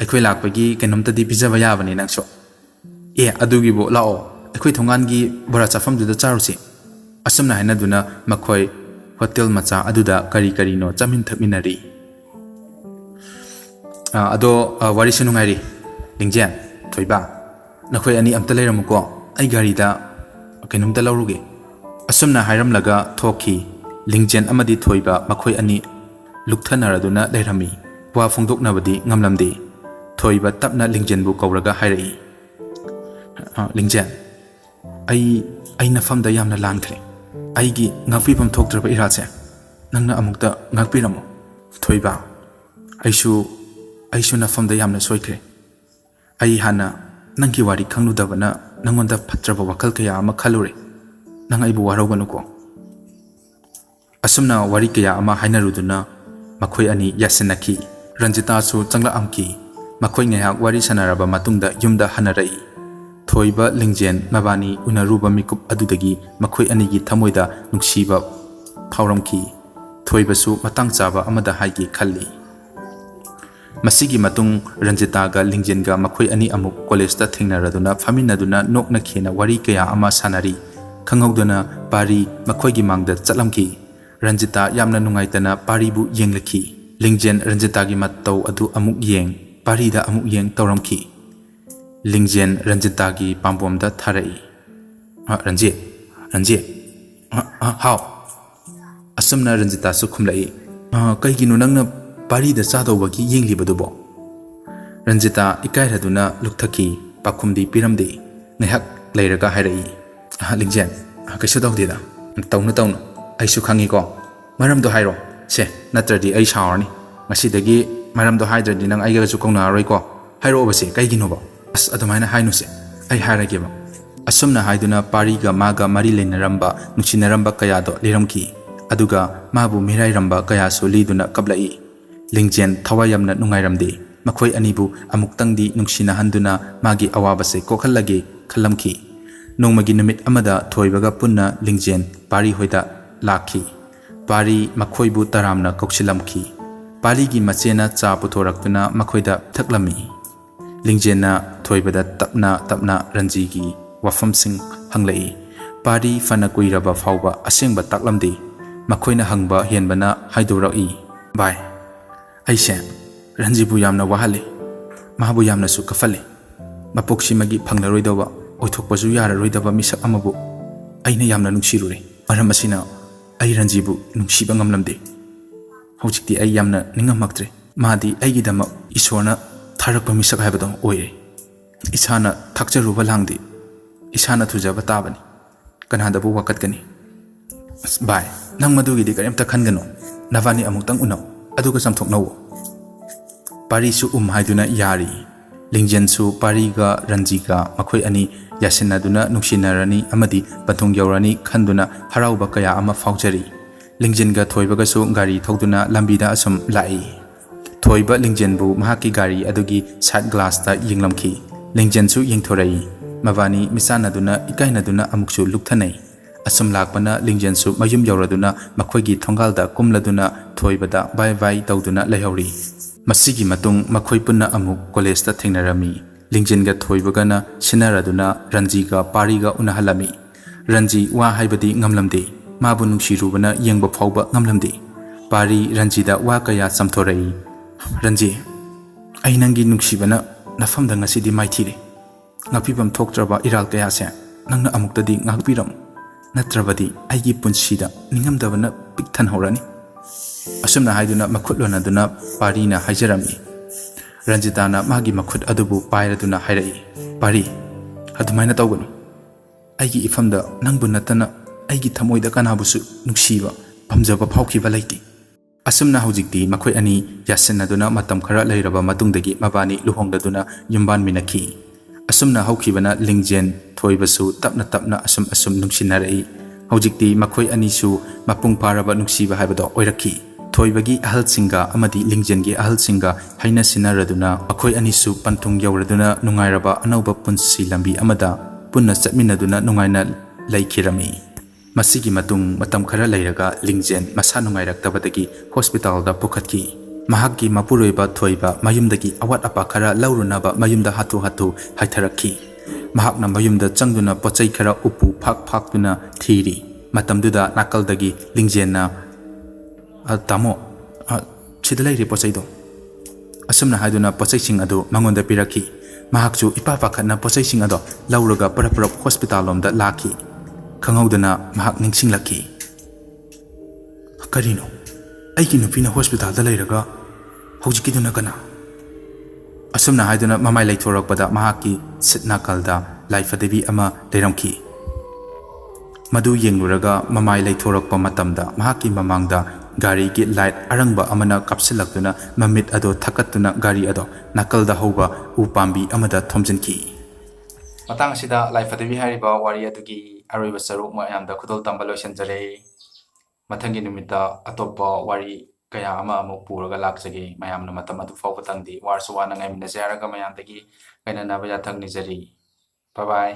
aikhoi lakpagi kenomtadi bijaba yabani nangso adugi bo lao aikhoi thongan gi bora chafam duda charusi asamna haina duna makhoi hotel macha aduda kari no chamin thakminari ado wari sunu ngairi lingjen thoiba nakhoi ani amta leiramuko ai gari da kenumta lauruge asamna hairam laga thoki lingjen amadi thoiba makhoi ani lukthanara leirami wa phongdoknabadi ngamlamdi thoiba tapna lingjen bu kauraga hairai lingjen ai nafamda yamna lankhre aigi ngakpipam thokdraba irase nangna amukta ngakpiramo thoiba aishu nafamda yamna soikre ai hana nangki wari khangludabana nangonda phatraba wakal kaya ama khalure nang aibu warauganuko asumna wari kaya ama hainaruduna makhoi ani yasinaki Ranjita su changla amki makhoi ngayak wari sanaraba matungda yumda hanarai thoiba lingjen mabani unaruba mikup adudagi makhoi anigi thamoida nungsiba phauramki thoiba su matang chaba amada haigi khalli masigi matung Ranjita ga lingjen ga makhoi ani amuk college ta thengnaraduna faminaduna nokna khena wari kaya ama sanari khanghauduna pari makhoi gi mangda chatlamki Ranjita yamna nungaitana paribu yenglaki lingjen Ranjita gi matau adu amuk yeng parida amuk yeng tauramki lingjen Ranjita gi pambomda tharai ranjit how asamna Ranjita su khumlai kaiginu nangna parida chadobagi yenglibadubo Ranjita ikairaduna lukthaki pakhumdi piramdi ngahak leiraga hairai lingjen kaisu dawdida tawnu aisu khangi ko maramdo hairo se natradi ai sawarni ngasidagi maramdo haidradi nang aiga su kongna roi ko hairo base kaigino ba as adumaina hainu se ai hairage ba asumna haiduna pariga maga mari leinaramba nuchinaramba kayado liramki aduga mabu mirai ramba kaya so liduna kablai lingjen thawayamna nungairamdi makhoi anibu amuktangdi nungsina handuna magi awabase kokhallage khalamki nongmagi numit amada thoibaga punna lingjen pari hoida lakhi pari makhoibu taramna kokchilamki pari gi machena cha puthoraktuna makhoida thaklami lingjenna thoibada tapna ranji gi wafamsing hanglai pari fana kuiraba fawba asengba taklamdi makhoina hangba henbana haidorai bai aise ranji bu yamna wahale mahabu yamna su kafale mapokshi magi phangnaroidawa oithokpasu yararoidaba misak amabu aina yamna nungsirure maram asina ai ranjibu nungsiba ngamlamde hojikti ai yamna ningamaktre madi aigidama isorna tharakpa misak haibado oire isana thakjaruba langdi isana thujaba tabani kanadabu wakatkani bai nang madugidi karimta khangano navani amuktang unaw aduga samthoknawo parisu haiduna yari lingjensu pariga ranjiga makhoi ani yasinaduna nuksinarani amadi pathung yaurani khanduna harauba kaya ama faujari lingjenga thoibaga su gari thokduna lambida asum lai thoiba lingjenbu mahaki gari adugi side glass ta yinglamki lingjensu yingthorai mabani misanaduna ikainaduna amuksu lukthanai asum lakpana lingjensu mayum yauraduna makhoigi thongalda kumladuna thoibada bai tawduna laihori masigi matung makhoi punna amuk college ta thengnarami lingjenga thoibagana sinaraduna ranjiga pariga unahalami ranji wa haibadi ngamlamde mabu nungsirubana yengba phawba ngamlamde pari ranjida wa kaya samthorai ranji ai nangi nungsibana nafamda ngasidi maithire ngapibam thoktraba iral kaya se nangna amuktadi ngakpiram natrabadi aigi punsida ningamdabana pikthan horani ꯑꯁꯨꯝꯅ ꯍꯥꯏꯗꯨꯅ ꯃꯈꯨꯠ ꯂꯣꯟꯅꯗꯨꯅ ꯄꯥꯔꯤꯅ ꯍꯥꯏꯖꯔꯝꯃꯤ꯫ ꯔꯟꯖꯤꯇꯥꯅ ꯃꯥꯒꯤ ꯃꯈꯨꯠ ꯑꯗꯨꯕꯨ ꯄꯥꯏꯔꯗꯨꯅ ꯍꯥꯏꯔꯛꯏ, ꯄꯥꯔꯤ, ꯑꯗꯨꯃꯥꯏꯅ ꯇꯧꯒꯅꯨ꯫ ꯑꯩꯒꯤ ꯏꯐꯝꯗ ꯅꯪꯕꯨ ꯅꯠꯇꯅ ꯑꯩꯒꯤ ꯊꯃꯣꯏꯗ ꯀꯅꯥꯕꯨꯁꯨ ꯅꯨꯡꯁꯤꯕ, ꯄꯥꯝꯖꯕ ꯐꯥꯎꯈꯤꯕ ꯂꯩꯇꯦ꯫ ꯑꯁꯨꯝꯅ ꯍꯧꯖꯤꯛꯇꯤ ꯃꯈꯣꯏ ꯑꯅꯤ ꯌꯥꯁꯤꯟꯅꯗꯨꯅ ꯃꯇꯝ ꯈꯔ ꯂꯩꯔꯕ ꯃꯇꯨꯡꯗꯒꯤ ꯃꯕꯥꯅꯤ ꯂꯨꯍꯣꯡꯗꯨꯅ ꯌꯨꯝꯕꯥꯟꯃꯤꯟꯅꯈꯤ꯫ ꯑꯁꯨꯝꯅ ꯍꯧꯈꯤꯕꯅ ꯂꯤꯡꯖꯦꯟ ꯊꯣꯏꯕꯁꯨ ꯇꯞꯅ ꯇꯞꯅ ꯑꯁꯨꯝ ꯅꯨꯡꯁꯤꯅꯔꯛꯏ꯫ ꯍꯧꯖꯤꯛꯇꯤ ꯃꯈꯣꯏ ꯑꯅꯤꯁꯨ ꯃꯄꯨꯡ ꯐꯥꯔꯕ ꯅꯨꯡꯁꯤꯕ ꯍꯥꯏꯕꯗꯣ ꯑꯣꯏꯔꯛꯈꯤ꯫ ꯊꯣꯏꯕꯒꯤ ꯑꯍꯜꯁꯤꯡꯒ ꯑꯃꯗꯤ ꯂꯤꯡꯖꯦꯟꯒꯤ ꯑꯍꯜꯁꯤꯡꯒ ꯍꯩꯅ ꯁꯤꯟꯅꯔꯗꯨꯅ ꯃꯈꯣꯏ ꯑꯅꯤꯁꯨ ꯄꯟꯊꯨꯡ ꯌꯧꯔꯗꯨꯅ ꯅꯨꯡꯉꯥꯏꯔꯕ ꯑꯅꯧꯕ ꯄꯨꯟꯁꯤ ꯂꯝꯕꯤ ꯑꯃꯗ ꯄꯨꯟꯅ ꯆꯠꯃꯤꯟꯅꯗꯨꯅ ꯅꯨꯡꯉꯥꯏꯅ ꯂꯩꯈꯤꯔꯝꯃꯤ꯫ ꯃꯁꯤꯒꯤ ꯃꯇꯨꯡ ꯃꯇꯝ ꯈꯔ ꯂꯩꯔꯒ ꯂꯤꯡꯖꯦꯟ ꯃꯁꯥ ꯅꯨꯡꯉꯥꯏꯔꯛꯇꯕꯗꯒꯤ ꯍꯣꯁꯄꯤꯇꯥꯜꯗ ꯄꯨꯈꯠꯈꯤ꯫ ꯃꯍꯥꯛꯀꯤ ꯃꯄꯨꯔꯣꯏꯕ ꯊꯣꯏꯕ ꯃꯌꯨꯝꯗꯒꯤ ꯑꯋꯥꯠ ꯑꯄꯥ ꯈꯔ ꯂꯧꯔꯨꯅꯕ ꯃꯌꯨꯝꯗ ꯍꯥꯊꯨ ꯍꯥꯊꯨ ꯍꯥꯏꯊꯔꯛꯈꯤ꯫ ꯃꯍꯥꯛꯅ ꯃꯌꯨꯝꯗ ꯆꯪꯗꯨꯅ ꯄꯣꯠꯆꯩ ꯈꯔ ꯎꯄꯨ ꯐꯥꯛꯇꯨꯅ ꯊꯤꯔꯤ꯫ ꯃꯇꯝꯗꯨꯗ ꯅꯥꯀꯜꯗꯒꯤ ꯂꯤꯡꯖꯦꯟꯅ, ꯇꯥꯃꯣ, ꯁꯤꯗ ꯂꯩꯔꯤ ꯄꯣꯠꯆꯩꯗꯣ, ꯑꯁꯨꯝꯅ ꯍꯥꯏꯗꯨꯅ ꯄꯣꯠꯆꯩꯁꯤꯡ ꯑꯗꯨ ꯃꯉꯣꯟꯗ ꯄꯤꯔꯛꯈꯤ꯫ ꯃꯍꯥꯛꯁꯨ ꯏꯄꯥ ꯄꯥꯈꯠꯅ ꯄꯣꯠꯆꯩꯁꯤꯡ ꯑꯗꯣ ꯂꯧꯔꯒ ꯄꯔꯞ ꯍꯣꯁꯄꯤꯇꯥꯜ ꯂꯣꯝꯗ ꯂꯥꯛꯈꯤ꯫ ꯈꯪꯍꯧꯗꯅ ꯃꯍꯥꯛ ꯅꯤꯡꯁꯤꯡꯂꯛꯈꯤ, ꯀꯔꯤꯅꯣ, ꯑꯩꯒꯤ ꯅꯨꯄꯤꯅ ꯍꯣꯁꯄꯤꯇꯥꯜꯗ ꯂꯩꯔꯒ ꯍꯧꯖꯤꯛꯀꯤꯗꯨꯅ ꯀꯅꯥ? ꯑꯁꯨꯝꯅ ꯍꯥꯏꯗꯨꯅ ꯃꯃꯥꯏ ꯂꯩꯊꯣꯔꯛꯄꯗ ꯃꯍꯥꯛꯀꯤ ꯁꯤꯠ ꯅꯥꯀꯜꯗ ꯂꯥꯏꯐꯗꯦꯕꯤ ꯑꯃ ꯂꯩꯔꯝꯈꯤ꯫ ꯃꯗꯨ ꯌꯦꯡꯂꯨꯔꯒ ꯃꯃꯥꯏ ꯂꯩꯊꯣꯔꯛꯄ ꯃꯇꯝꯗ ꯃꯍꯥꯛꯀꯤ ꯃꯃꯥꯡꯗ ꯒꯥꯔꯤꯒꯤ ꯂꯥꯏꯠ ꯑꯔꯪꯕ ꯑꯃꯅ ꯀꯥꯞꯁꯤꯜꯂꯛꯇꯨꯅ ꯃꯃꯤꯠ ꯑꯗꯣ ꯊꯛꯀꯠꯇꯨꯅ ꯒꯥꯔꯤ ꯑꯗꯣ ꯅꯥꯀꯜꯗ ꯍꯧꯕ ꯎ ꯄꯥꯝꯕꯤ ꯑꯃꯗ ꯊꯣꯝꯖꯤꯟꯈꯤ꯫ ꯃꯇꯥꯡ ꯑꯁꯤꯗ ꯂꯥꯏꯐꯗꯦꯕꯤ ꯍꯥꯏꯔꯤꯕ ꯋꯥꯔꯤ ꯑꯗꯨꯒꯤ ꯑꯔꯣꯏꯕ ꯁꯔꯨꯛ ꯃꯌꯥꯝꯗ ꯈꯨꯗꯣꯜ ꯇꯝꯕ ꯂꯣꯏꯁꯤꯟꯖꯔꯦ꯫ ꯃꯊꯪꯒꯤ ꯅꯨꯃꯤꯠꯇ ꯑꯇꯣꯞꯄ ꯋꯥꯔꯤ ꯀꯌꯥ ꯑꯃ ꯑꯃꯨꯛ ꯄꯨꯔꯒ ꯂꯥꯛꯆꯒꯦ꯫ ꯃꯌꯥꯝꯅ ꯃꯇꯝ ꯑꯗꯨ ꯐꯥꯎꯕꯇꯪꯗꯤ ꯋꯥꯔꯁꯨ ꯋꯥꯅ ꯉꯥꯏꯃꯤꯟꯅꯁꯦ ꯍꯥꯏꯔꯒ ꯃꯌꯥꯝꯗꯒꯤ ꯀꯥꯏꯅꯅꯕ ꯌꯥꯊꯪ ꯅꯤꯖꯔꯤ꯫ ꯕꯥꯏ ꯕꯥꯏ꯫